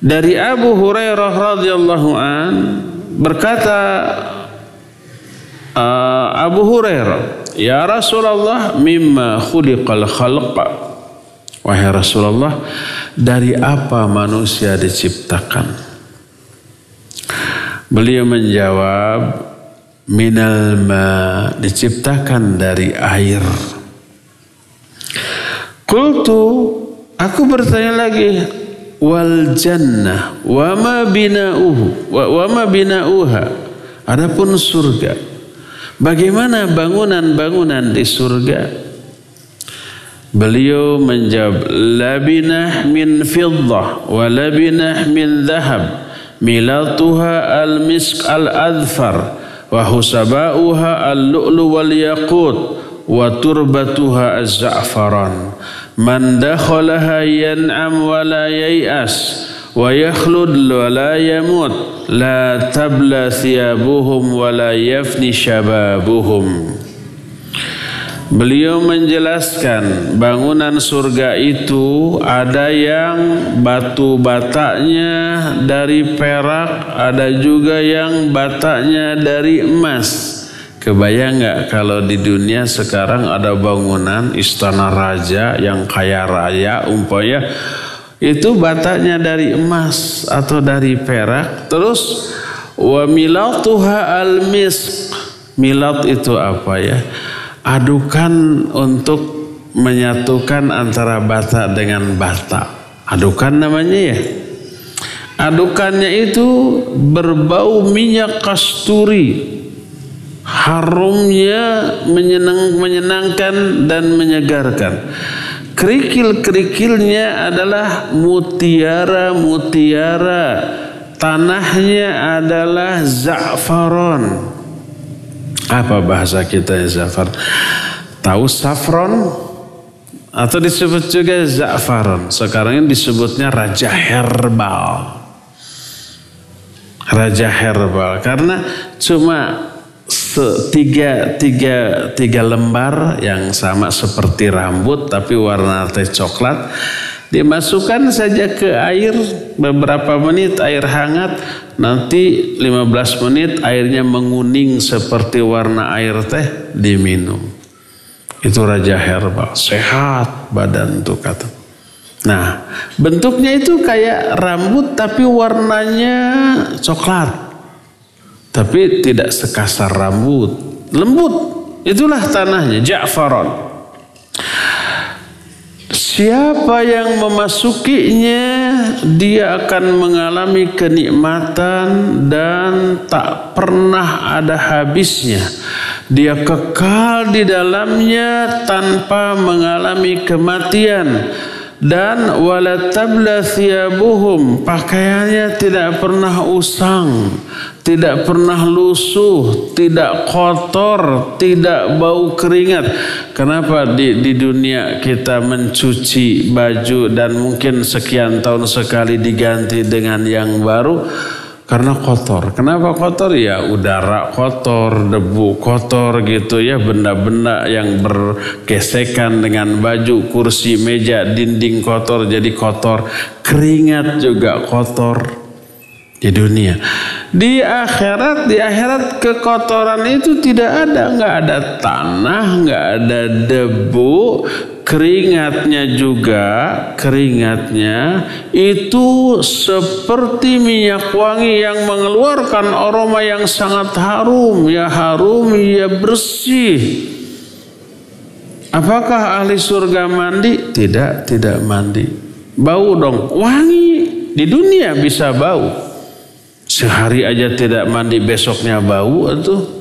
dari Abu Hurairah radhiyallahu an berkata Abu Hurairah, ya Rasulullah, mimma khuliqal khalq. Wahai Rasulullah, dari apa manusia diciptakan? Beliau menjawab, minal ma, diciptakan dari air. Qultu, aku bertanya lagi, wal jannah wa ma bina'uha, adapun surga, bagaimana bangunan-bangunan di surga? Beliau menjawab, labinah min fiddah wa labinah min dhahab milatuha al-misk al-adfar wa husabauha al-lu'lu wal yaqut wa turbatuha az-za'faran man dakhalaha yan'am wa la yay'as wa yakhlud wa la yamut la tabla thiyabuhum wa la yafni syababuhum. Beliau menjelaskan bangunan surga itu ada yang batu batanya dari perak, ada juga yang batanya dari emas. Kebayang nggak kalau di dunia sekarang ada bangunan istana raja yang kaya raya umpamanya itu batanya dari emas atau dari perak. Terus wa milatuha al-misk. Milat itu apa ya? Adukan untuk menyatukan antara bata dengan bata. Adukan namanya ya. Adukannya itu berbau minyak kasturi. Harumnya menyenangkan dan menyegarkan. Kerikil-kerikilnya adalah mutiara-mutiara. Tanahnya adalah za'faron. Apa bahasa kita za'far? Tahu saffron? Atau disebut juga za'faron. Sekarang ini disebutnya raja herbal. Raja herbal. Karena cuma tiga lembar yang sama seperti rambut tapi warna teh coklat. Dimasukkan saja ke air beberapa menit, air hangat, nanti 15 menit airnya menguning seperti warna air teh, diminum. Itu raja herbal, sehat badan tuh kata. Nah, bentuknya itu kayak rambut tapi warnanya coklat. Tapi tidak sekasar rambut, lembut. Itulah tanahnya, Ja'faron. Siapa yang memasukinya, dia akan mengalami kenikmatan dan tak pernah ada habisnya. Dia kekal di dalamnya tanpa mengalami kematian. Dan wala tabla thiyabuhum, pakaiannya tidak pernah usang, tidak pernah lusuh, tidak kotor, tidak bau keringat. Kenapa di dunia kita mencuci baju dan mungkin sekian tahun sekali diganti dengan yang baru? Karena kotor. Kenapa kotor? Ya udara kotor, debu kotor gitu ya, benda-benda yang bergesekan dengan baju, kursi, meja, dinding kotor jadi kotor. Keringat juga kotor di dunia. Di akhirat kekotoran itu tidak ada, nggak ada tanah, nggak ada debu. Keringatnya itu seperti minyak wangi yang mengeluarkan aroma yang sangat harum, ya bersih. Apakah ahli surga mandi? Tidak mandi. Bau dong, wangi. Di dunia bisa bau. Sehari aja tidak mandi, besoknya bau tuh.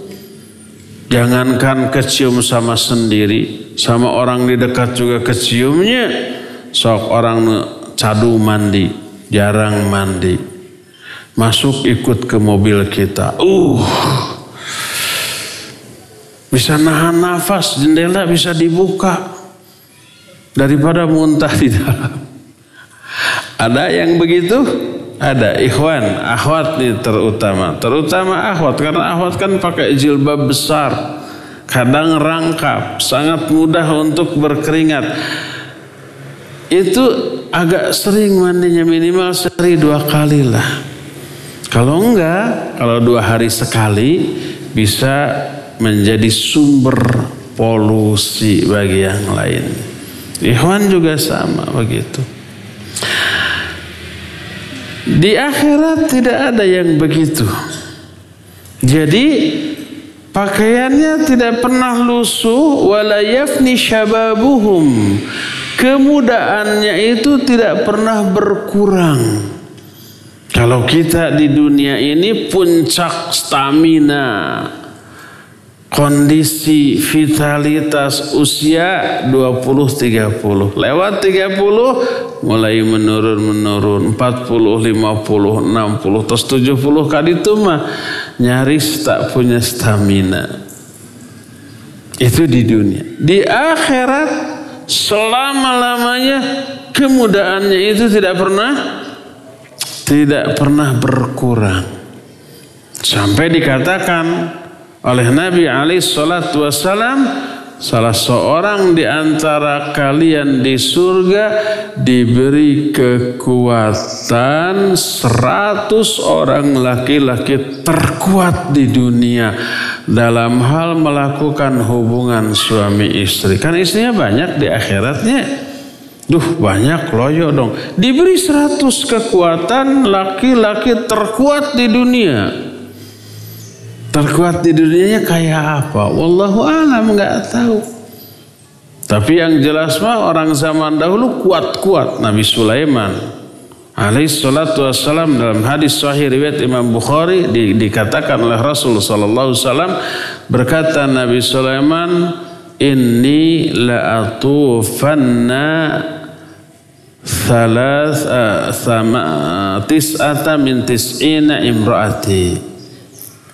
Jangankan kecium sama sendiri, sama orang di dekat juga keciumnya. Sok orang cadu mandi, jarang mandi. Masuk ikut ke mobil kita. Bisa nahan nafas, jendela bisa dibuka. Daripada muntah di dalam. Ada yang begitu? Ada ikhwan, akhwat nih terutama akhwat, karena akhwat kan pakai jilbab besar, kadang rangkap, sangat mudah untuk berkeringat. Itu agak sering mandinya, minimal sehari 2 kali lah. Kalau enggak, kalau 2 hari sekali bisa menjadi sumber polusi bagi yang lain. Ikhwan juga sama begitu. Di akhirat tidak ada yang begitu. Jadi pakaiannya tidak pernah lusuh, wala yafni syababuhum. Kemudaannya itu tidak pernah berkurang. Kalau kita di dunia ini puncak stamina, kondisi vitalitas usia 20-30. Lewat 30 mulai menurun 40, 50, 60 terus 70 kali itu mah nyaris tak punya stamina. Itu di dunia. Di akhirat selama-lamanya kemudaannya itu tidak pernah berkurang. Sampai dikatakan oleh Nabi alaihi salatu wasallam, salah seorang di antara kalian di surga diberi kekuatan 100 orang laki-laki terkuat di dunia dalam hal melakukan hubungan suami istri. Kan istrinya banyak di akhiratnya. Duh, banyak loyo dong. Diberi 100 kekuatan laki-laki terkuat di dunia. Terkuat di dunianya kayak apa? Wallahu a'lam, nggak tahu. Tapi yang jelas mah orang zaman dahulu kuat-kuat. Nabi Sulaiman alaihi salatu wassalam dalam hadis sahih riwayat Imam Bukhari dikatakan oleh Rasul sallallahu alaihi wasallam, berkata Nabi Sulaiman, inni la'atufanna tis'ata min tis'ina imra'ati.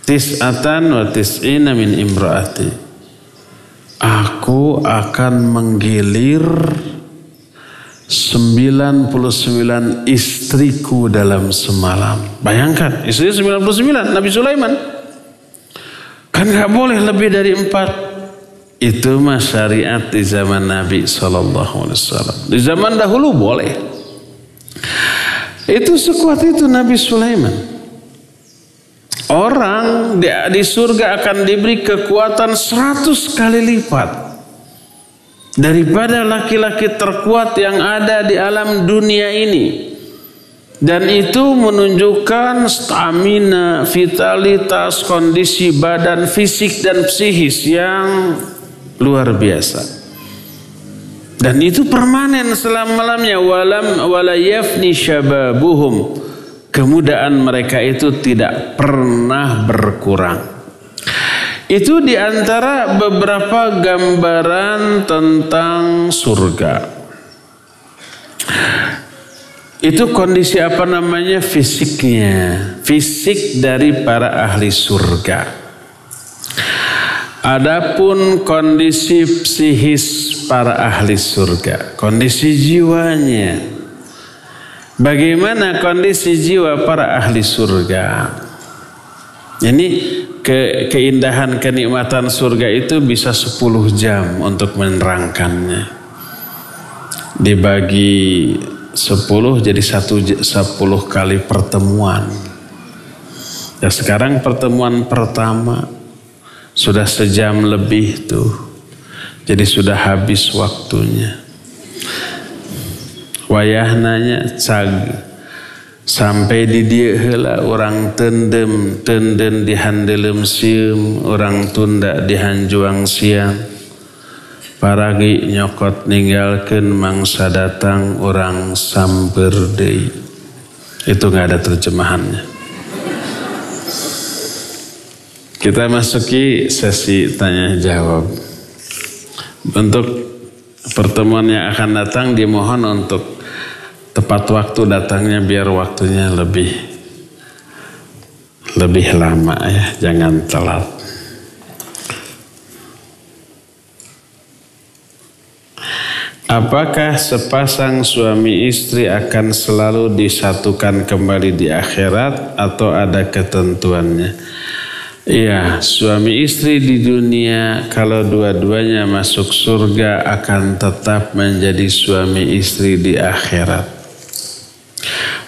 Tis'atan wa tis'ina min imra'ati. Aku akan menggilir 99 istriku dalam semalam. Bayangkan, istri 99 Nabi Sulaiman. Kan gak boleh lebih dari 4. Itu mah syariat di zaman Nabi SAW. Di zaman dahulu boleh. Itu sekuat itu Nabi Sulaiman. Orang di surga akan diberi kekuatan 100 kali lipat daripada laki-laki terkuat yang ada di alam dunia ini. Dan itu menunjukkan stamina, vitalitas, kondisi badan, fisik dan psikis yang luar biasa. Dan itu permanen selama-lamanya. Wala yafni syababuhum. Kemudaan mereka itu tidak pernah berkurang. Itu diantara beberapa gambaran tentang surga. Itu kondisi apa namanya? Fisiknya. Fisik dari para ahli surga. Adapun kondisi psikis para ahli surga, kondisi jiwanya. Bagaimana kondisi jiwa para ahli surga? Ini keindahan kenikmatan surga itu bisa 10 jam untuk menerangkannya. Dibagi 10 jadi 10 kali pertemuan. Ya sekarang pertemuan pertama sudah sejam lebih tuh. Jadi sudah habis waktunya. Wayahnanya cag sampai di dieu heula orang tendem di handelem sieum, orang tunda di hanjuang siang. Paragi nyokot ninggalkeun mangsa datang, orang samper deui. Itu nggak ada terjemahannya. Kita masuki sesi tanya jawab. Untuk pertemuan yang akan datang dimohon untuk tepat waktu datangnya biar waktunya lebih lama ya, jangan telat. Apakah sepasang suami istri akan selalu disatukan kembali di akhirat atau ada ketentuannya? Iya, suami istri di dunia kalau dua-duanya masuk surga akan tetap menjadi suami istri di akhirat.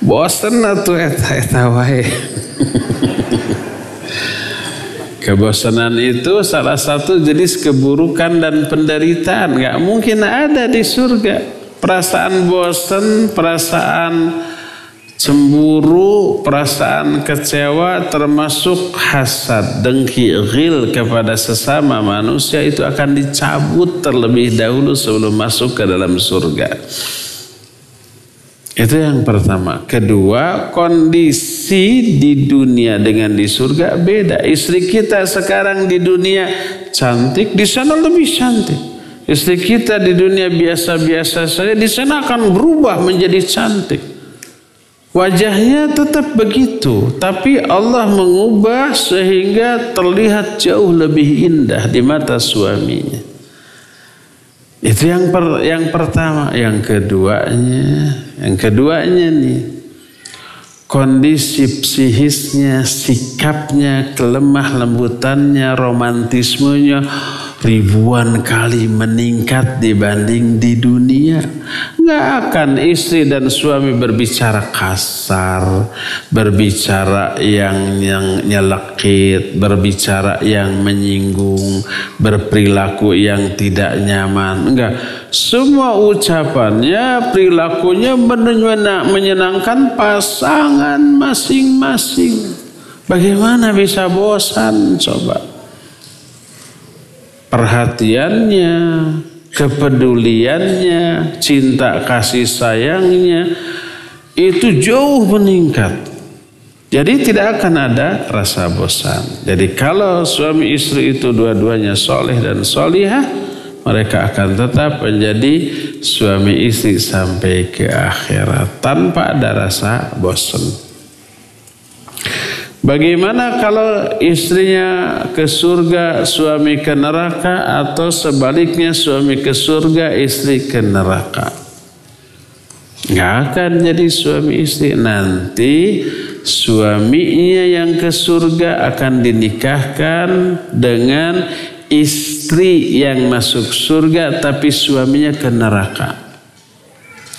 Bosen atuh eta wae. Kebosanan itu salah satu jenis keburukan dan penderitaan. Gak mungkin ada di surga. Perasaan bosan, perasaan cemburu, perasaan kecewa, termasuk hasad, dengki, ghil kepada sesama manusia itu akan dicabut terlebih dahulu sebelum masuk ke dalam surga. Itu yang pertama. Kedua, kondisi di dunia dengan di surga beda. Istri kita sekarang di dunia cantik, di sana lebih cantik. Istri kita di dunia biasa-biasa saja, di sana akan berubah menjadi cantik. Wajahnya tetap begitu, tapi Allah mengubah sehingga terlihat jauh lebih indah di mata suaminya. Itu yang pertama. Yang keduanya nih, kondisi psikisnya, sikapnya, kelemah lembutannya, romantismenya ribuan kali meningkat dibanding di dunia. Nggak akan istri dan suami berbicara kasar, berbicara yang nyelekit, berbicara yang menyinggung, berperilaku yang tidak nyaman. Enggak. Semua ucapannya, perilakunya menyenangkan pasangan masing-masing. Bagaimana bisa bosan coba? Perhatiannya, kepeduliannya, cinta kasih sayangnya itu jauh meningkat. Jadi tidak akan ada rasa bosan. Jadi kalau suami istri itu dua-duanya soleh dan solihah, mereka akan tetap menjadi suami istri sampai ke akhirat tanpa ada rasa bosan. Bagaimana kalau istrinya ke surga, suami ke neraka, atau sebaliknya suami ke surga, istri ke neraka? Nggak akan jadi suami istri. Nanti suaminya yang ke surga akan dinikahkan dengan istri yang masuk surga, tapi suaminya ke neraka.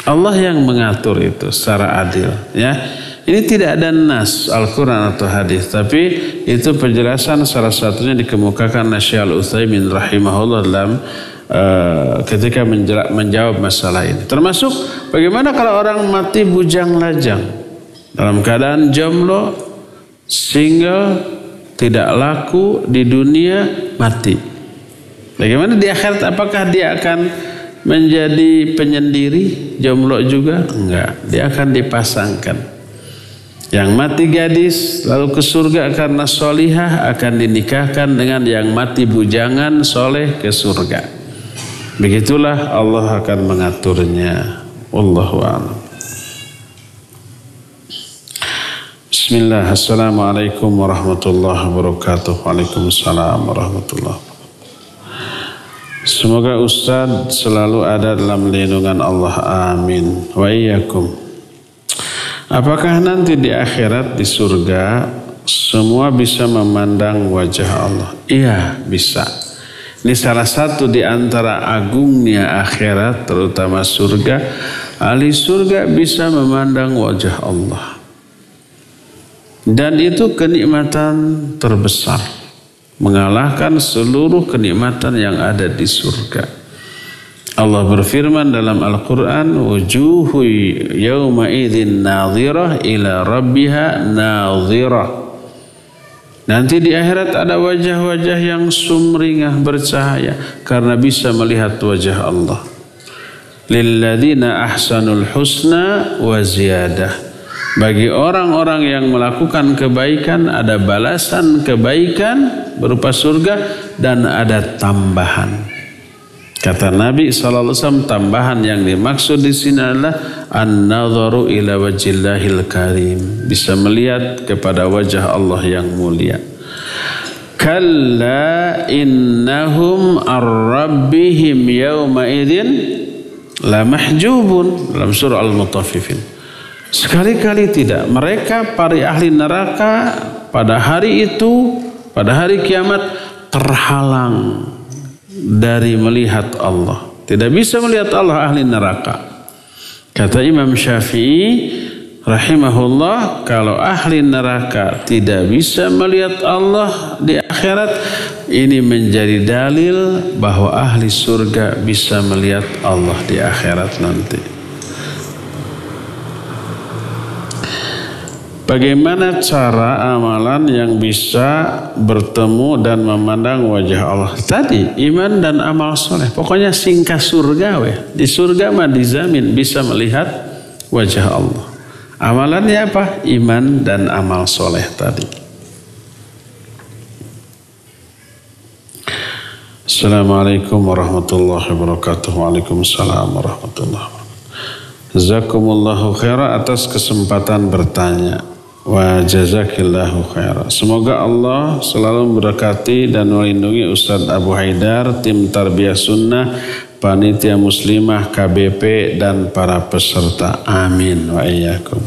Allah yang mengatur itu secara adil, ya. Ini tidak ada nas Al-Quran atau hadis, tapi itu penjelasan salah satunya dikemukakan Syekh Al-Utsaimin rahimahullah dalam ketika menjawab masalah ini. Termasuk bagaimana kalau orang mati bujang lajang dalam keadaan jomblo, single, tidak laku di dunia, mati. Bagaimana di akhirat? Apakah dia akan menjadi penyendiri, jomblo juga? Enggak, dia akan dipasangkan. Yang mati gadis lalu ke surga karena solihah akan dinikahkan dengan yang mati bujangan soleh ke surga. Begitulah Allah akan mengaturnya. Wallahu a'lam. Bismillah. Assalamualaikum warahmatullahi wabarakatuh. Waalaikumsalam warahmatullahi wabarakatuh. Semoga Ustadz selalu ada dalam lindungan Allah. Amin. Wa iyyakum. Apakah nanti di akhirat di surga semua bisa memandang wajah Allah? Iya, bisa. Ini salah satu di antara agungnya akhirat, terutama surga. Ahli surga bisa memandang wajah Allah. Dan itu kenikmatan terbesar, mengalahkan seluruh kenikmatan yang ada di surga. Allah berfirman dalam Al-Quran, wujuhu yawma idzin nadhirah ila rabbiha nadhirah. Nanti di akhirat ada wajah-wajah yang sumringah bercahaya karena bisa melihat wajah Allah. Lilladzina ahsanul husna wa ziyadah. Bagi orang-orang yang melakukan kebaikan ada balasan kebaikan berupa surga dan ada tambahan. Kata Nabi SAW, tambahan yang dimaksud di sini adalah an-nadharu ila wajhillahil karim, bisa melihat kepada wajah Allah yang mulia. Kalla innahum ar-rabbihim yawma idzin la mahjubun, dalam surah Al-Mutaffifin. Sekali-kali tidak, mereka para ahli neraka pada hari itu, pada hari kiamat terhalang dari melihat Allah. Tidak bisa melihat Allah ahli neraka. Kata Imam Syafi'i rahimahullah, kalau ahli neraka tidak bisa melihat Allah di akhirat, ini menjadi dalil bahwa ahli surga bisa melihat Allah di akhirat nanti. Bagaimana cara amalan yang bisa bertemu dan memandang wajah Allah? Tadi iman dan amal soleh. Pokoknya singkat surga weh. Di surga mah dijamin bisa melihat wajah Allah. Amalannya apa? Iman dan amal soleh tadi. Assalamualaikum warahmatullahi wabarakatuh. Waalaikumsalam warahmatullahi wabarakatuh. Jazakumullahu khairan atas kesempatan bertanya. Wa jazakillahu khairan. Semoga Allah selalu memberkati dan melindungi Ustadz Abu Haidar, tim Tarbiyah Sunnah, panitia muslimah, KBP, dan para peserta. Amin wa iyyakum.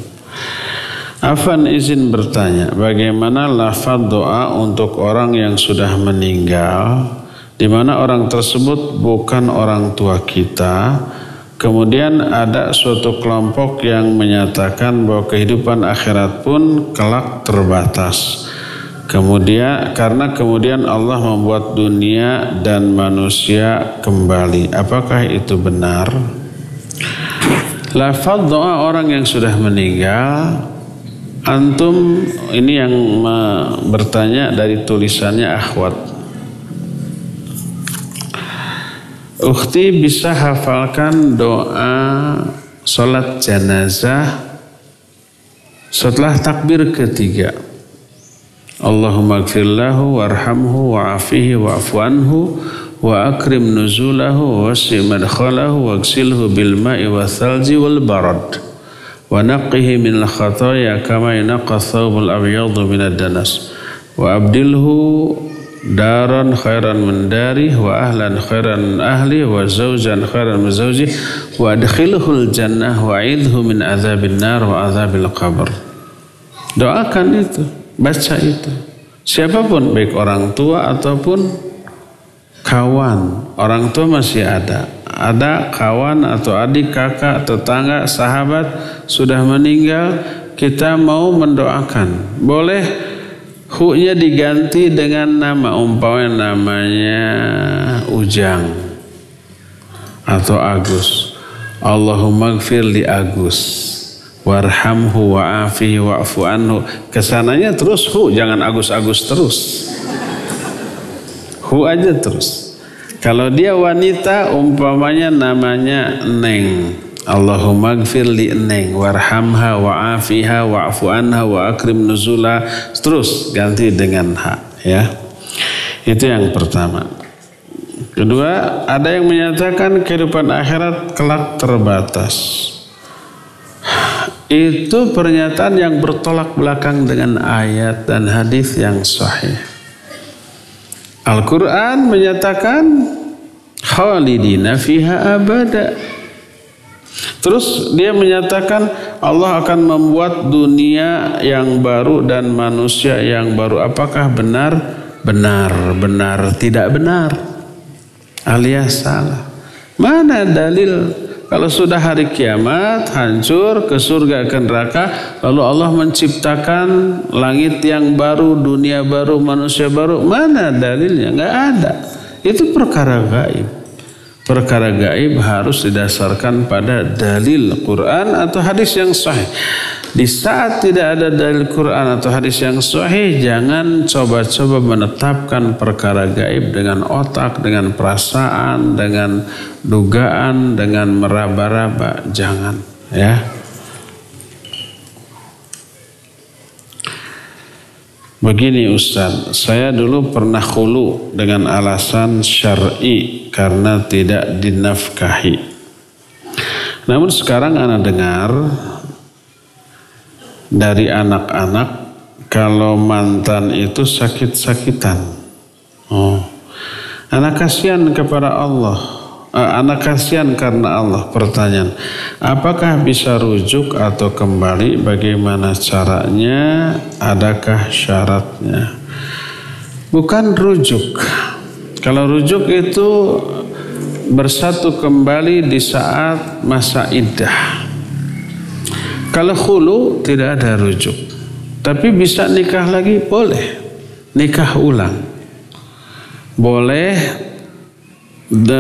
Afan izin bertanya, bagaimana lafaz doa untuk orang yang sudah meninggal, di mana orang tersebut bukan orang tua kita? Kemudian ada suatu kelompok yang menyatakan bahwa kehidupan akhirat pun kelak terbatas. Karena kemudian Allah membuat dunia dan manusia kembali. Apakah itu benar? Lafaz doa orang yang sudah meninggal, antum ini yang bertanya dari tulisannya akhwat. Ukhti bisa hafalkan doa salat jenazah setelah takbir ketiga. Allahumma gfirlahu warhamhu wa'afihi wa'afu anhu wa akrim nuzulahu wasi madkhalahu wagsilhu bil ma'i wa thalji wal barad wa naqqihi min al khataya kama yanqa thawbul abyadu min ad-danas wa abdilhu daran khairan min dari wa ahlan khairan ahli wa zawjan khairan min zawji wa adkhilhul jannah wa idhu min azabin nar wa azabil qabr. Doakan itu, baca itu. Siapapun, baik orang tua ataupun kawan. Orang tua masih ada kawan atau adik, kakak, tetangga, sahabat sudah meninggal, kita mau mendoakan. Boleh hu-nya diganti dengan nama, umpamanya namanya Ujang atau Agus. Allahumma gfir li Agus warhamhu wa'afihi wa'fu anhu. Kesananya terus hu, jangan Agus-Agus terus. Hu aja terus. Kalau dia wanita umpamanya namanya Neng. Allahumma gfir li Neng warhamha wa'afiha wa'fu anha wa akrim nuzula, terus ganti dengan ha, ya. Itu yang pertama. Kedua, ada yang menyatakan kehidupan akhirat kelak terbatas. Itu pernyataan yang bertolak belakang dengan ayat dan hadis yang sahih. Al-Quran menyatakan khalidina fiha abada. Terus dia menyatakan Allah akan membuat dunia yang baru dan manusia yang baru. Apakah benar? Benar, tidak benar, alias salah. Mana dalil kalau sudah hari kiamat hancur ke surga ke neraka, lalu Allah menciptakan langit yang baru, dunia baru, manusia baru? Mana dalilnya? Nggak ada. Itu perkara gaib. Perkara gaib harus didasarkan pada dalil Quran atau hadis yang sahih. Di saat tidak ada dalil Quran atau hadis yang sahih, jangan coba-coba menetapkan perkara gaib dengan otak, dengan perasaan, dengan dugaan, dengan meraba-raba. Jangan, ya. Begini Ustaz, saya dulu pernah khulu dengan alasan syar'i karena tidak dinafkahi. Namun sekarang ana dengar dari anak-anak kalau mantan itu sakit-sakitan. Anak kasihan kepada Allah. Anak kasihan karena Allah. Pertanyaan, apakah bisa rujuk atau kembali? Bagaimana caranya? Adakah syaratnya? Bukan rujuk. Kalau rujuk itu bersatu kembali di saat masa iddah. Kalau khulu tidak ada rujuk. Tapi bisa nikah lagi? Boleh. Nikah ulang. Boleh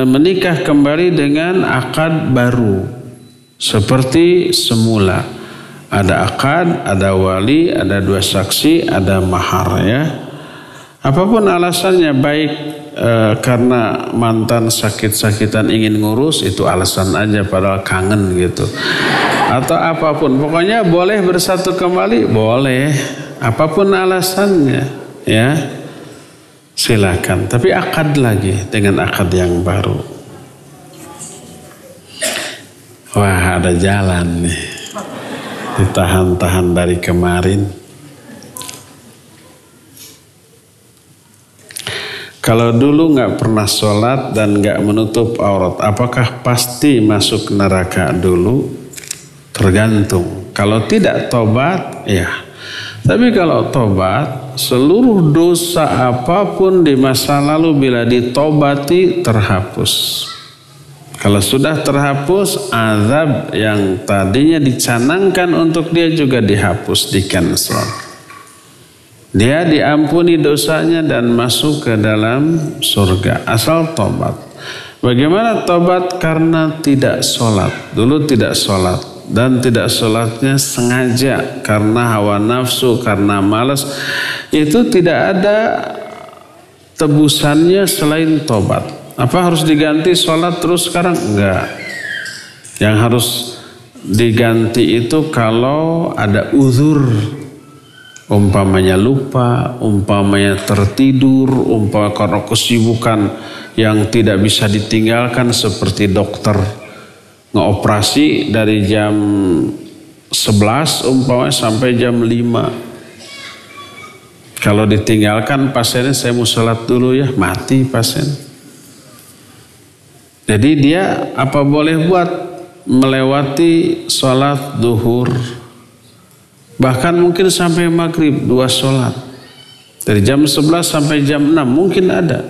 menikah kembali dengan akad baru seperti semula. Ada akad, ada wali, ada dua saksi, ada mahar, ya. Apapun alasannya, baik karena mantan sakit-sakitan ingin ngurus, itu alasan aja padahal kangen gitu. Atau apapun, pokoknya boleh bersatu kembali, boleh. Apapun alasannya, ya silakan. Tapi akad lagi dengan akad yang baru. Wah, ada jalan nih. Ditahan-tahan dari kemarin. Kalau dulu nggak pernah sholat dan nggak menutup aurat, apakah pasti masuk neraka dulu? Tergantung. Kalau tidak tobat, ya. Tapi kalau tobat, seluruh dosa apapun di masa lalu bila ditobati terhapus. Kalau sudah terhapus, azab yang tadinya dicanangkan untuk dia juga dihapus, di-cancel. Dia diampuni dosanya dan masuk ke dalam surga asal tobat. Bagaimana tobat? Karena tidak sholat. Dulu tidak sholat. Dan tidak sholatnya sengaja karena hawa nafsu, karena malas. Itu tidak ada tebusannya selain tobat. Apa harus diganti sholat terus sekarang? Enggak. Yang harus diganti itu kalau ada uzur. Umpamanya lupa, umpamanya tertidur, umpamanya karena kesibukan yang tidak bisa ditinggalkan seperti dokter ngeoperasi dari jam 11 umpamanya sampai jam 5. Kalau ditinggalkan pasiennya, saya mau sholat dulu ya, mati pasien. Jadi dia apa boleh buat? Melewati sholat duhur. Bahkan mungkin sampai maghrib 2 sholat. Dari jam 11 sampai jam 6 mungkin ada.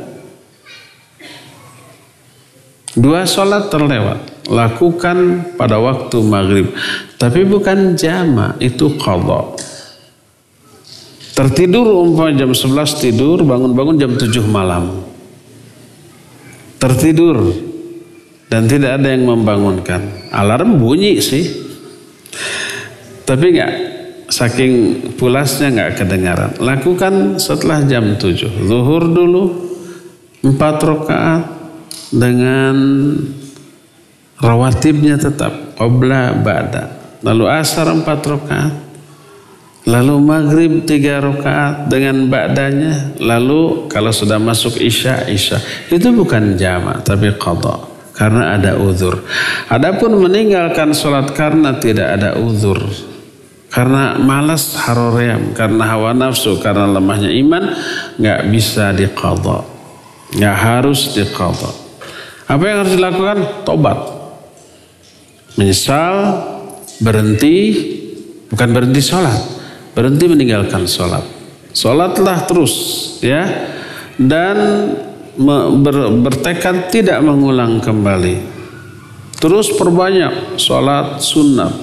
2 sholat terlewat. Lakukan pada waktu maghrib. Tapi bukan jama, itu qadha. Tertidur umpamanya jam 11 tidur, bangun-bangun jam 7 malam. Tertidur. Dan tidak ada yang membangunkan. Alarm bunyi sih. Tapi enggak. Saking pulasnya nggak kedengaran. Lakukan setelah jam 7. Zuhur dulu 4 rakaat dengan rawatibnya tetap qabla ba'da. Lalu asar 4 rakaat. Lalu maghrib 3 rakaat dengan ba'danya. Lalu kalau sudah masuk isya. Itu bukan jama' tapi qadha karena ada uzur. Adapun meninggalkan sholat karena tidak ada uzur, karena malas haroream, karena hawa nafsu, karena lemahnya iman, nggak bisa diqadha, nggak harus diqadha. Apa yang harus dilakukan? Tobat, menyesal, berhenti, bukan berhenti sholat, berhenti meninggalkan sholat. Sholatlah terus, ya, dan bertekad tidak mengulang kembali. Terus perbanyak sholat sunat.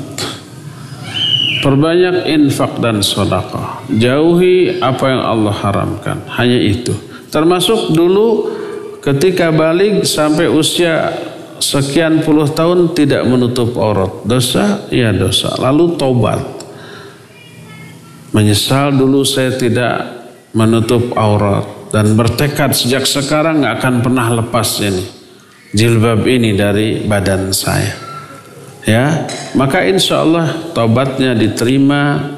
Perbanyak infak dan sedekah. Jauhi apa yang Allah haramkan. Hanya itu. Termasuk dulu ketika balik sampai usia sekian puluh tahun tidak menutup aurat. Dosa? Ya dosa. Lalu tobat. Menyesal dulu saya tidak menutup aurat. Dan bertekad sejak sekarang gak akan pernah lepas ini. Jilbab ini dari badan saya. Ya, maka insya Allah tobatnya diterima,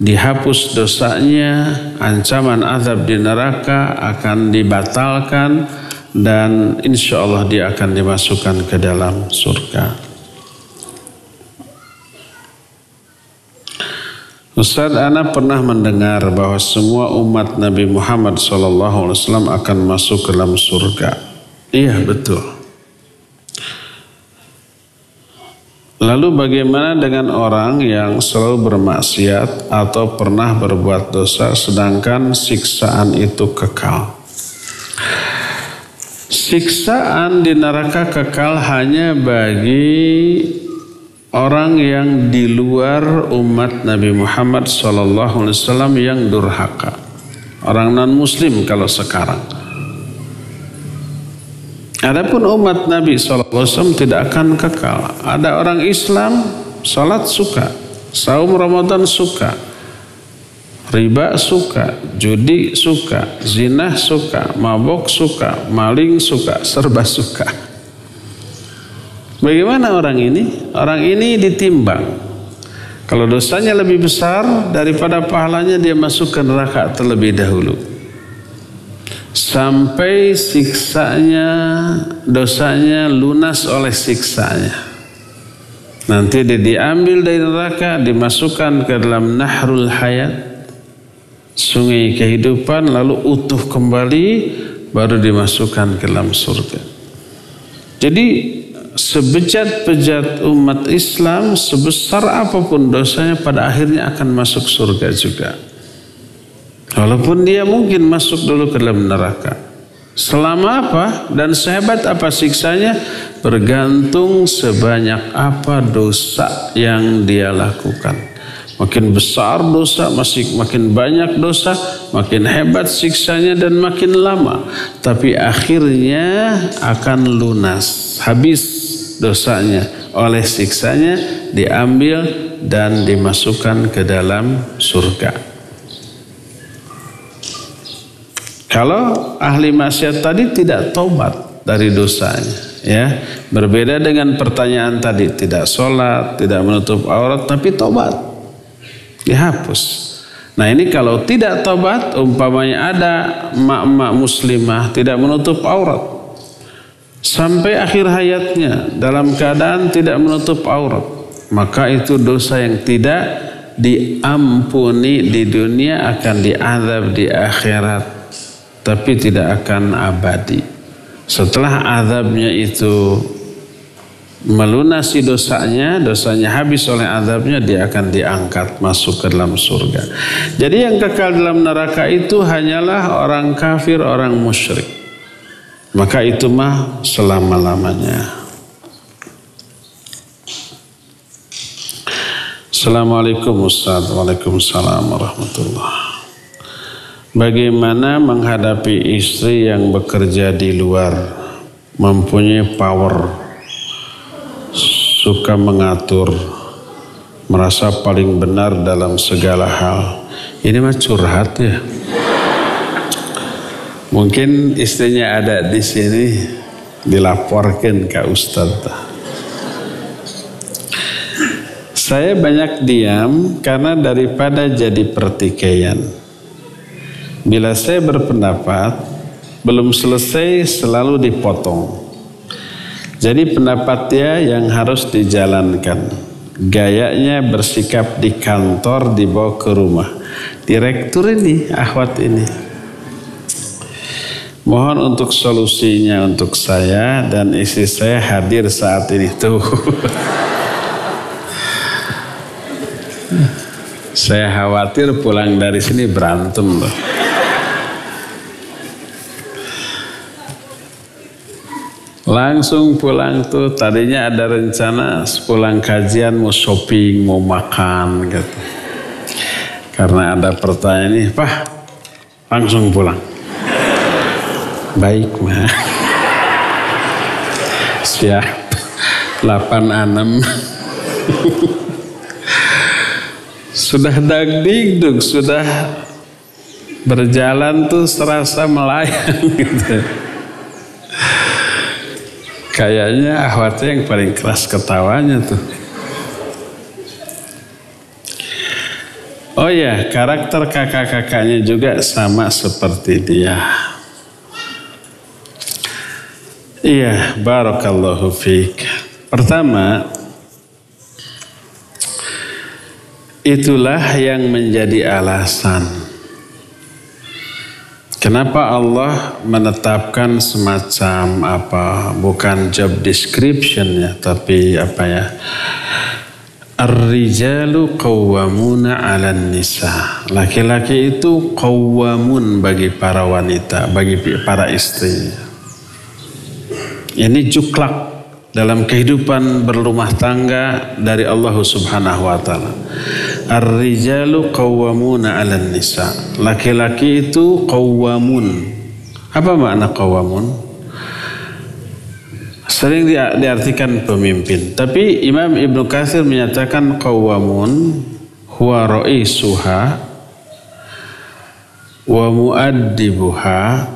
dihapus dosanya, ancaman azab di neraka akan dibatalkan, dan insya Allah dia akan dimasukkan ke dalam surga. Ustaz, ana pernah mendengar bahwa semua umat Nabi Muhammad SAW akan masuk ke dalam surga. Iya, betul. Lalu bagaimana dengan orang yang selalu bermaksiat atau pernah berbuat dosa sedangkan siksaan itu kekal? Siksaan di neraka kekal hanya bagi orang yang di luar umat Nabi Muhammad SAW yang durhaka. Orang non-muslim kalau sekarang. Adapun umat Nabi SAW tidak akan kekal. Ada orang Islam, salat suka, saum Ramadan suka, riba suka, judi suka, zina suka, mabok suka, maling suka, serba suka. Bagaimana orang ini? Orang ini ditimbang. Kalau dosanya lebih besar daripada pahalanya, dia masuk ke neraka terlebih dahulu. Sampai siksanya, dosanya lunas oleh siksanya. Nanti dia diambil dari neraka, dimasukkan ke dalam nahrul hayat, sungai kehidupan, lalu utuh kembali, baru dimasukkan ke dalam surga. Jadi sebejat-bejat umat Islam, sebesar apapun dosanya, pada akhirnya akan masuk surga juga. Walaupun dia mungkin masuk dulu ke dalam neraka. Selama apa dan sehebat apa siksanya, bergantung sebanyak apa dosa yang dia lakukan. Makin besar dosa, makin banyak dosa, makin hebat siksanya dan makin lama. Tapi akhirnya akan lunas, habis dosanya oleh siksanya, diambil dan dimasukkan ke dalam surga. Kalau ahli maksiat tadi tidak taubat dari dosanya, ya, berbeda dengan pertanyaan tadi, tidak sholat, tidak menutup aurat, tapi taubat, dihapus. Nah ini kalau tidak taubat, umpamanya ada emak-emak muslimah tidak menutup aurat sampai akhir hayatnya dalam keadaan tidak menutup aurat, maka itu dosa yang tidak diampuni di dunia, akan diazab di akhirat, tapi tidak akan abadi. Setelah azabnya itu melunasi dosanya habis oleh azabnya, dia akan diangkat masuk ke dalam surga. Jadi yang kekal dalam neraka itu hanyalah orang kafir, orang musyrik. Maka itu mah selama-lamanya. Assalamualaikum Ustaz. Waalaikumsalam warahmatullahi. Bagaimana menghadapi istri yang bekerja di luar, mempunyai power, suka mengatur, merasa paling benar dalam segala hal? Ini mah curhat ya. Mungkin istrinya ada di sini, dilaporkan ke Ustaz. Saya banyak diam karena daripada jadi pertikaian. Bila saya berpendapat belum selesai, selalu dipotong. Jadi pendapat dia yang harus dijalankan. Gayanya bersikap di kantor, dibawa ke rumah. Direktur ini, akhwat ini. Mohon untuk solusinya untuk saya dan istri saya hadir saat ini tuh. Saya khawatir pulang dari sini berantem loh. Langsung pulang tuh, tadinya ada rencana pulang kajian mau shopping, mau makan gitu. Karena ada pertanyaan ini, Pak, langsung pulang. Baik, mah. Siap. 86. Sudah dagdikduk, sudah berjalan tuh serasa melayang gitu. Kayaknya akhwatnya yang paling keras ketawanya tuh. Oh ya, karakter kakak-kakaknya juga sama seperti dia. Iya, barakallahu fiik. Pertama, itulah yang menjadi alasan kenapa Allah menetapkan semacam apa, bukan job description-nya, tapi apa ya, ar-rijalu qawwamuna 'alan nisa. Laki-laki itu qawwamun bagi para wanita, bagi para istri. Ini juklak dalam kehidupan berumah tangga dari Allah Subhanahu wa taala. Ar-rijalu qawwamuna 'alan nisa. Laki-laki itu qawwamun. Apa makna qawwamun? Sering diartikan pemimpin, tapi Imam Ibnu Katsir menyatakan qawwamun huwa ra'isuha wa muaddibuha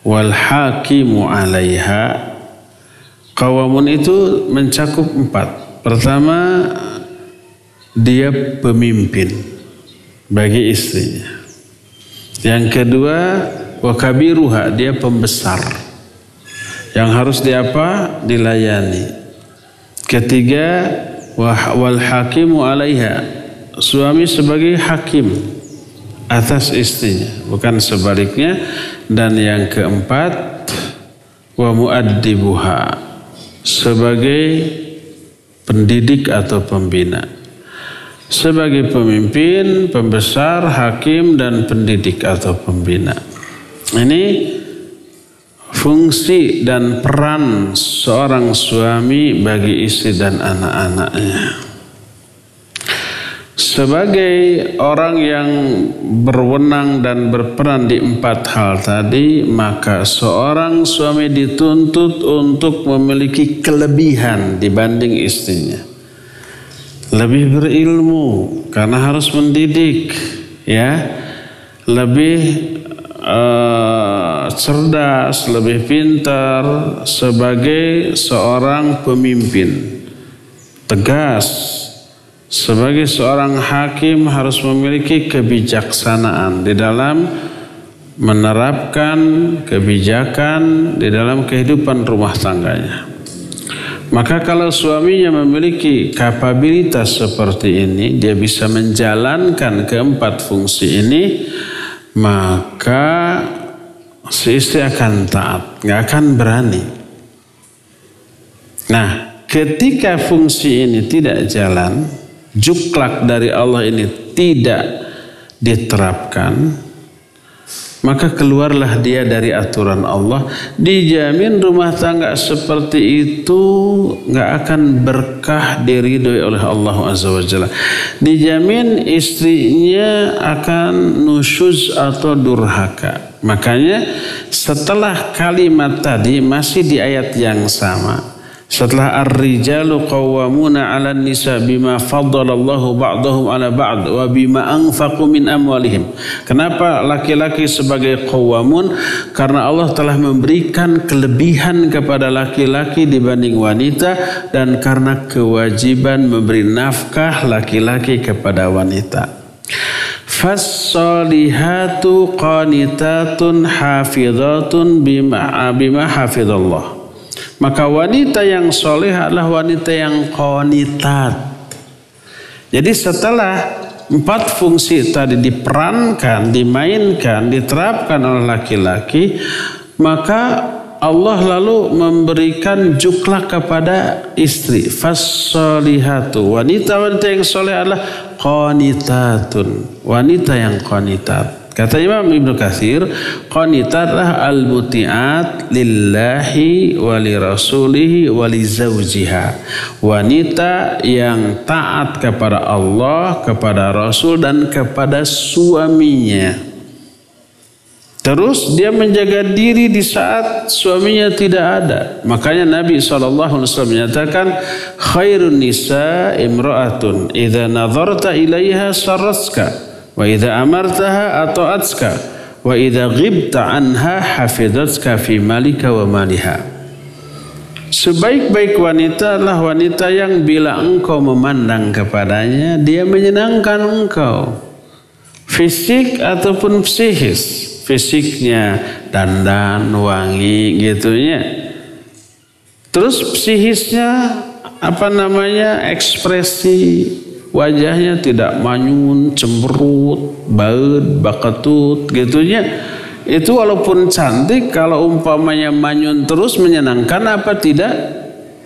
wal hakimu 'alaiha. Qawamun itu mencakup 4. Pertama, dia pemimpin bagi istrinya. Yang kedua, wa kabiruha, dia pembesar yang harus dilayani. Ketiga, wal hakimu 'alaiha, suami sebagai hakim atas istrinya, bukan sebaliknya. Dan yang keempat, wa muaddibuha, sebagai pendidik atau pembina, sebagai pemimpin, pembesar, hakim, dan pendidik atau pembina. Ini fungsi dan peran seorang suami bagi istri dan anak-anaknya. Sebagai orang yang berwenang dan berperan di 4 hal tadi, maka seorang suami dituntut untuk memiliki kelebihan dibanding istrinya. Lebih berilmu karena harus mendidik, ya. Lebih cerdas, lebih pintar sebagai seorang pemimpin. Tegas. Sebagai seorang hakim harus memiliki kebijaksanaan di dalam menerapkan kebijakan di dalam kehidupan rumah tangganya. Maka kalau suaminya memiliki kapabilitas seperti ini, dia bisa menjalankan keempat fungsi ini, maka si istri akan taat, nggak akan berani. Nah, ketika fungsi ini tidak jalan, juklak dari Allah ini tidak diterapkan, maka keluarlah dia dari aturan Allah. Dijamin rumah tangga seperti itu nggak akan berkah, diridhoi oleh Allah Azza wa Jalla. Dijamin istrinya akan nusyuz atau durhaka. Makanya setelah kalimat tadi masih di ayat yang sama. Setelah ar-rijalu qawwamuna 'alan nisa bima faddalallahu ba'dahum 'ala ba'd wa bima anfaqu min amwalihim. Kenapa laki-laki sebagai qawwamun? Karena Allah telah memberikan kelebihan kepada laki-laki dibanding wanita, dan karena kewajiban memberi nafkah laki-laki kepada wanita. Fas-solihatu qanitatun hafizatun bima hafizallah. Maka wanita yang soleh adalah wanita yang qanitat. Jadi setelah 4 fungsi tadi diperankan, dimainkan, diterapkan oleh laki-laki, maka Allah lalu memberikan juklak kepada istri. Fas-solihatu, wanita-wanita yang soleh adalah qanitatun, wanita yang qanitat. Kata Imam Ibnu Katsir, qanitat adalah al-muti'at lillahi wa li rasulihi wa li zawjiha. Wanita yang taat kepada Allah, kepada Rasul, dan kepada suaminya. Terus dia menjaga diri di saat suaminya tidak ada. Makanya Nabi SAW menyatakan, khairun nisa imra'atun idza nadharta ilaiha sarratka wa idza amartaha ata'atska wa idza ghibta anha hafizatka fi malika wa maliha. Sebaik-baik wanita adalah wanita yang bila engkau memandang kepadanya, dia menyenangkan engkau, fisik ataupun psikis. Fisiknya dandan, wangi gitunya. Terus psikisnya ekspresi wajahnya tidak manyun, cemberut, baut, bakatut gitunya. Itu walaupun cantik, kalau umpamanya manyun terus menyenangkan apa tidak?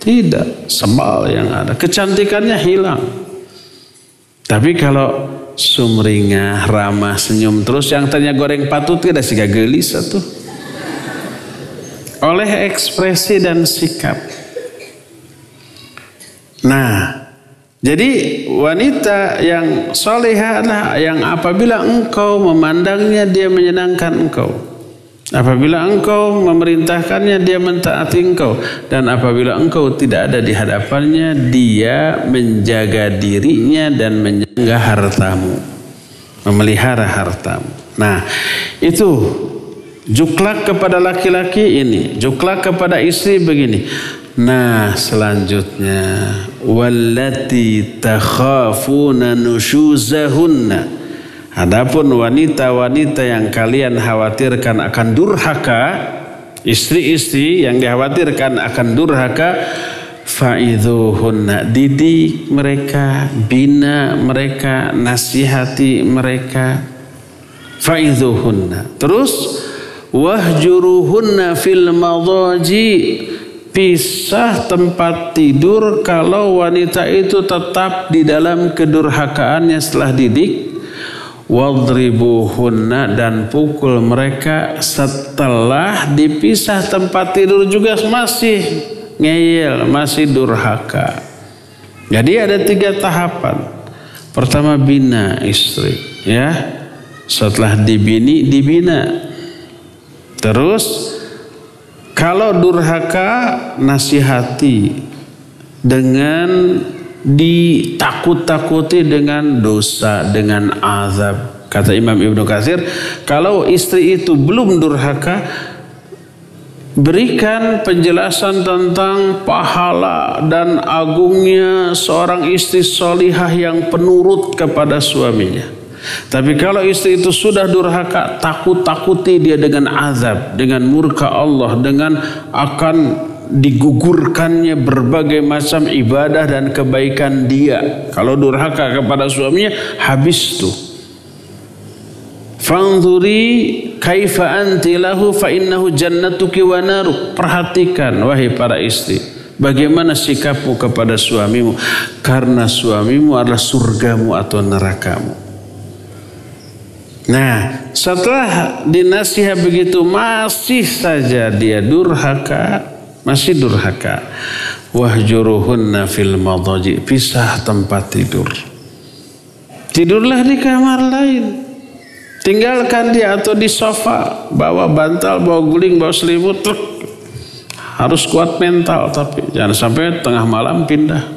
Tidak, sebal yang ada. Kecantikannya hilang. Tapi kalau sumringah, ramah, senyum terus, yang tanya goreng patut tidak sih gelis satu. Oleh ekspresi dan sikap. Nah, jadi wanita yang solehah adalah yang apabila engkau memandangnya dia menyenangkan engkau. Apabila engkau memerintahkannya dia mentaati engkau. Dan apabila engkau tidak ada di hadapannya dia menjaga dirinya dan menjaga hartamu. memelihara hartamu. Nah, itu juklak kepada laki-laki ini, juklak kepada istri begini. Nah, selanjutnya wallati takhafuna nusyuzahunna. Adapun wanita-wanita yang kalian khawatirkan akan durhaka, istri-istri yang dikhawatirkan akan durhaka, fa'idhuhunna, didik mereka, bina mereka, nasihati mereka. Fa'idhuhunna. Terus wahjuruhunna fil madaji, pisah tempat tidur kalau wanita itu tetap di dalam kedurhakaannya setelah didik. Wadribuhunna, dan pukul mereka setelah dipisah tempat tidur juga masih ngeyel, masih durhaka. Jadi ada 3 tahapan. Pertama bina istri, ya. Setelah dibina. Terus kalau durhaka nasihati dengan ditakut-takuti dengan dosa, dengan azab. Kata Imam Ibnu Katsir, kalau istri itu belum durhaka, berikan penjelasan tentang pahala dan agungnya seorang istri salihah yang penurut kepada suaminya. Tapi kalau istri itu sudah durhaka, takut-takuti dia dengan azab, dengan murka Allah, dengan akan digugurkannya berbagai macam ibadah dan kebaikan dia. Kalau durhaka kepada suaminya, habis tuh. Fanzuri kaifa anti lahu fa innahu jannatuki wa naruk. Perhatikan wahai para istri, bagaimana sikapmu kepada suamimu, karena suamimu adalah surgamu atau nerakamu. Nah, setelah dinasihat begitu masih saja dia durhaka, masih durhaka, wahjuruhunna fil madaji, pisah tempat tidur. Tidurlah di kamar lain. Tinggalkan dia atau di sofa, bawa bantal, bawa guling, bawa selimut. Harus kuat mental, tapi jangan sampai tengah malam pindah.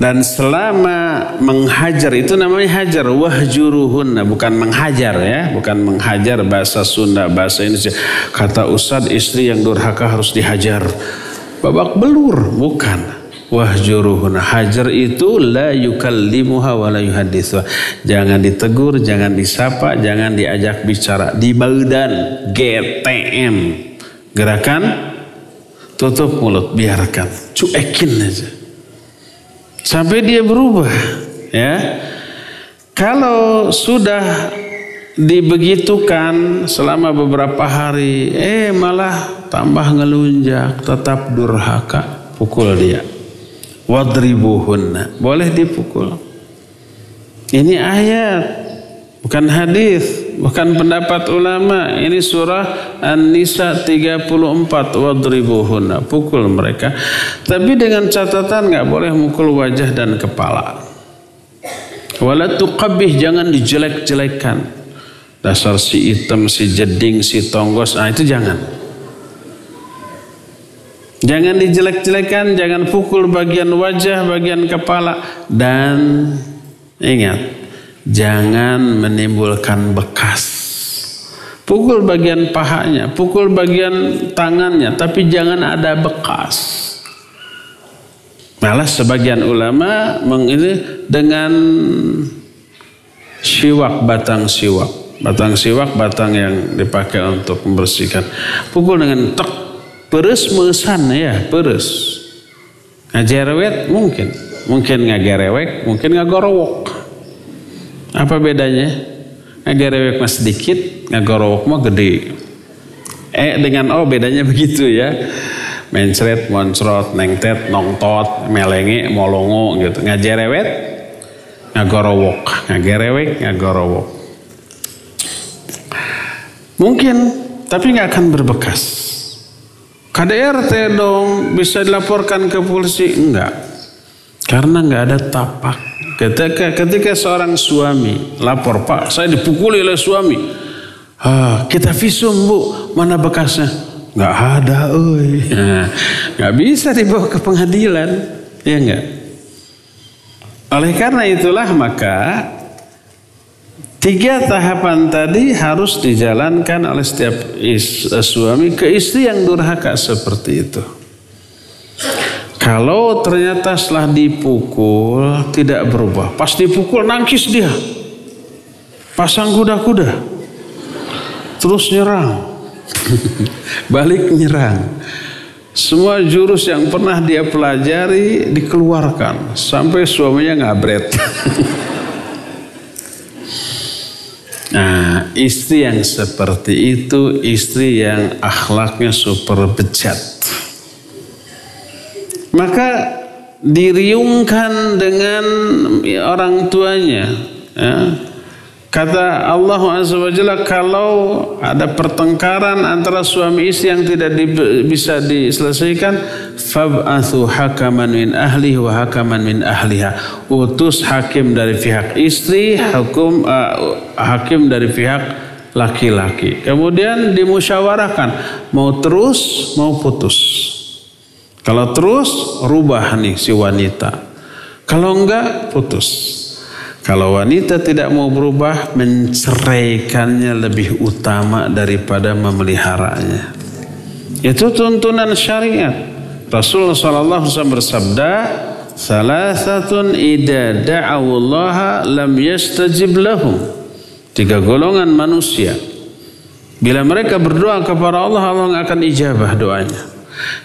Dan selama menghajar, itu namanya hajar, wahjuruhunna, bukan menghajar ya, bukan menghajar bahasa Sunda, bahasa Indonesia. Kata Ustadz, istri yang durhaka harus dihajar, babak belur, bukan. Wahjuruhunna, hajar itu la yukallimuha wa la yuhadithuha. Jangan ditegur, jangan disapa, jangan diajak bicara, di badan, GTM, gerakan tutup mulut, biarkan, cuekin aja sampai dia berubah, ya. Kalau sudah dibegitukan selama beberapa hari, malah tambah ngelunjak, tetap durhaka, pukul dia. Wadribuhunna, boleh dipukul. Ini ayat, bukan hadis, bukan pendapat ulama. Ini surah An-Nisa 34, wadribuhunna, pukul mereka. Tapi dengan catatan nggak boleh mukul wajah dan kepala. Wala tuqabbih, jangan dijelek-jelekkan. Dasar si hitam, si jeding, si tonggos, itu jangan. Jangan dijelek-jelekan, jangan pukul bagian wajah, bagian kepala. Dan ingat, jangan menimbulkan bekas. Pukul bagian pahanya, pukul bagian tangannya, tapi jangan ada bekas. Malah sebagian ulama ini dengan siwak, batang siwak. Batang siwak, batang yang dipakai untuk membersihkan. Pukul dengan tek. Peres mesan ya, peres. Ngajerewet mungkin ngagerewek, mungkin ngagorowok. Apa bedanya? Ngagerewek mah sedikit, ngagorowok mah gede. Dengan bedanya begitu ya. Mencret, moncrot, nengtet, nongtot, melenge, molongo gitu. Ngajerewet, ngagorowok, ngagerewek, ngagorowok. Mungkin, tapi nggak akan berbekas. KDRT dong, bisa dilaporkan ke polisi? Enggak, karena enggak ada tapak. Ketika seorang suami lapor, Pak, saya dipukuli oleh suami. Kita visum Bu, mana bekasnya? Enggak ada, Enggak bisa dibawa ke pengadilan, ya enggak? Oleh karena itulah maka 3 tahapan tadi harus dijalankan oleh setiap suami ke istri yang durhaka seperti itu. Kalau ternyata setelah dipukul tidak berubah, pas dipukul nangkis dia, pasang kuda-kuda, terus nyerang, balik nyerang. Semua jurus yang pernah dia pelajari dikeluarkan sampai suaminya ngabret. Nah, istri yang seperti itu istri yang akhlaknya super bejat. Maka diriungkan dengan orang tuanya. Ya. Kata Allah Azza wa Jalla, kalau ada pertengkaran antara suami istri yang tidak bisa diselesaikan, fab'athu hakaman min ahlihi wa hakaman min ahliha. Utus hakim dari pihak istri, hakim dari pihak laki-laki. Kemudian dimusyawarahkan, mau terus mau putus. Kalau terus, rubah nih si wanita. Kalau enggak, putus. Kalau wanita tidak mau berubah, menceraikannya lebih utama daripada memeliharanya. Itu tuntunan syariat. Rasulullah SAW bersabda, "Salasatun idza da'awullaha lam yastajib lahum." 3 golongan manusia, bila mereka berdoa kepada Allah, Allah akan ijabah doanya.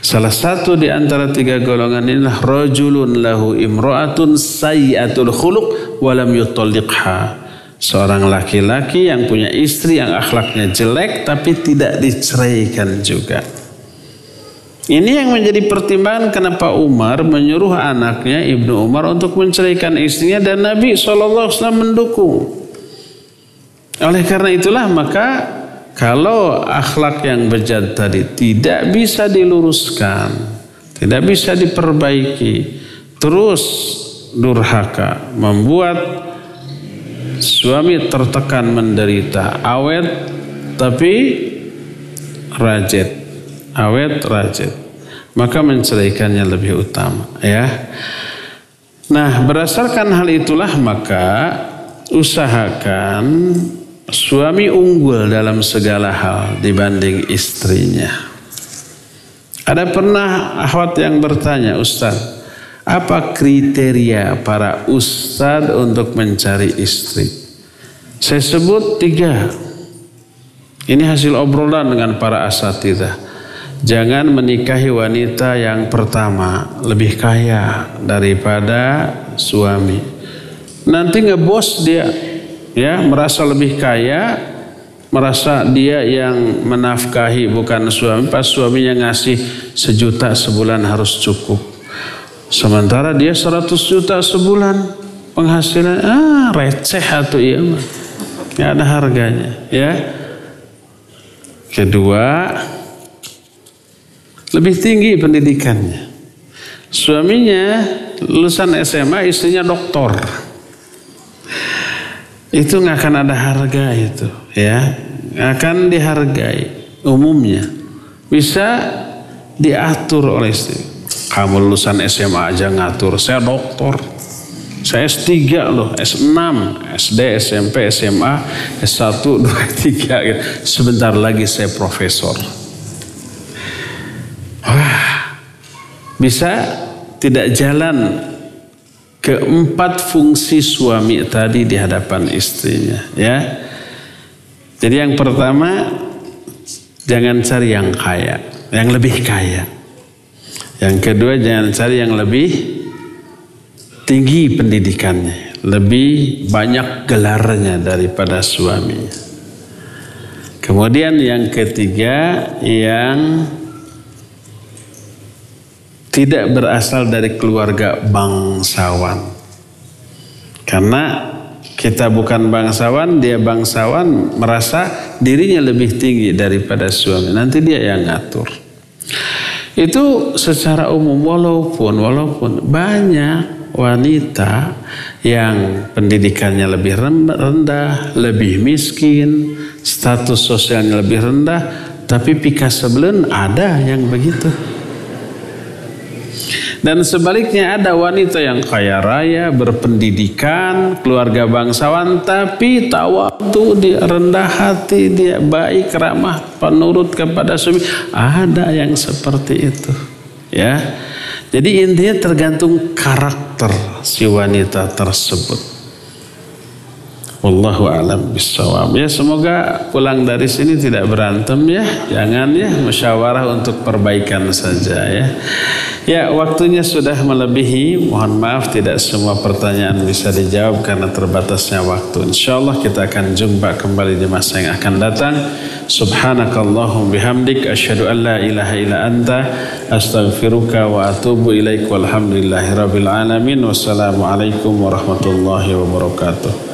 Salah satu di antara 3 golongan inilah rajulun lahu imra'atun sayyi'atul khuluq wa lam yutalliqha. Seorang laki-laki yang punya istri yang akhlaknya jelek tapi tidak diceraikan juga. Ini yang menjadi pertimbangan kenapa Umar menyuruh anaknya Ibnu Umar untuk menceraikan istrinya, dan Nabi SAW mendukung. Oleh karena itulah maka kalau akhlak yang bejat tadi tidak bisa diluruskan, tidak bisa diperbaiki, terus durhaka, membuat suami tertekan menderita, awet tapi rajit, maka menceraikannya lebih utama, ya. Nah, berdasarkan hal itulah maka usahakan suami unggul dalam segala hal dibanding istrinya. Ada pernah akhwat yang bertanya, Ustaz, apa kriteria para ustaz untuk mencari istri? Saya sebut 3. Ini hasil obrolan dengan para asatidzah. Jangan menikahi wanita yang pertama lebih kaya daripada suami. Nanti ngebos dia. Ya, merasa lebih kaya, merasa dia yang menafkahi bukan suami, pas suaminya ngasih 1 juta sebulan harus cukup. Sementara dia 100 juta sebulan penghasilan, receh atau iya mah. Nggak ada harganya, ya. Kedua, lebih tinggi pendidikannya. Suaminya lulusan SMA, istrinya doktor. Itu nggak akan ada harga itu, ya, nggak akan dihargai umumnya. Bisa diatur oleh istri. Kamu lulusan SMA aja ngatur, saya doktor, saya S3 loh, S6, SD, SMP, SMA, S1, 2, 3, gitu. Sebentar lagi saya profesor. Wah, bisa tidak jalan keempat fungsi suami tadi di hadapan istrinya, ya. Jadi yang pertama, jangan cari yang kaya, yang lebih kaya. Yang kedua, jangan cari yang lebih tinggi pendidikannya, lebih banyak gelarnya daripada suaminya. Kemudian yang ketiga, yang tidak berasal dari keluarga bangsawan. Karena kita bukan bangsawan, dia bangsawan, merasa dirinya lebih tinggi daripada suami. Nanti dia yang ngatur. Itu secara umum, walaupun banyak wanita yang pendidikannya lebih rendah, lebih miskin, status sosialnya lebih rendah, tapi pika sebelen ada yang begitu. Dan sebaliknya ada wanita yang kaya raya, berpendidikan, keluarga bangsawan, tapi tawadu, dia rendah hati, dia baik, ramah, penurut kepada suami. Ada yang seperti itu, ya. Jadi intinya tergantung karakter si wanita tersebut. Wallahu a'lam bishawab. Ya, semoga pulang dari sini tidak berantem ya. Jangan ya, musyawarah untuk perbaikan saja ya. Ya, waktunya sudah melebihi. Mohon maaf tidak semua pertanyaan bisa dijawab karena terbatasnya waktu. Insyaallah kita akan jumpa kembali di masa yang akan datang. Subhanakallahum bihamdik asyhadu an la ilaha illa anta astaghfiruka wa atubu ilaik walhamdulillahi rabbil alamin. Wassalamualaikum warahmatullahi wabarakatuh.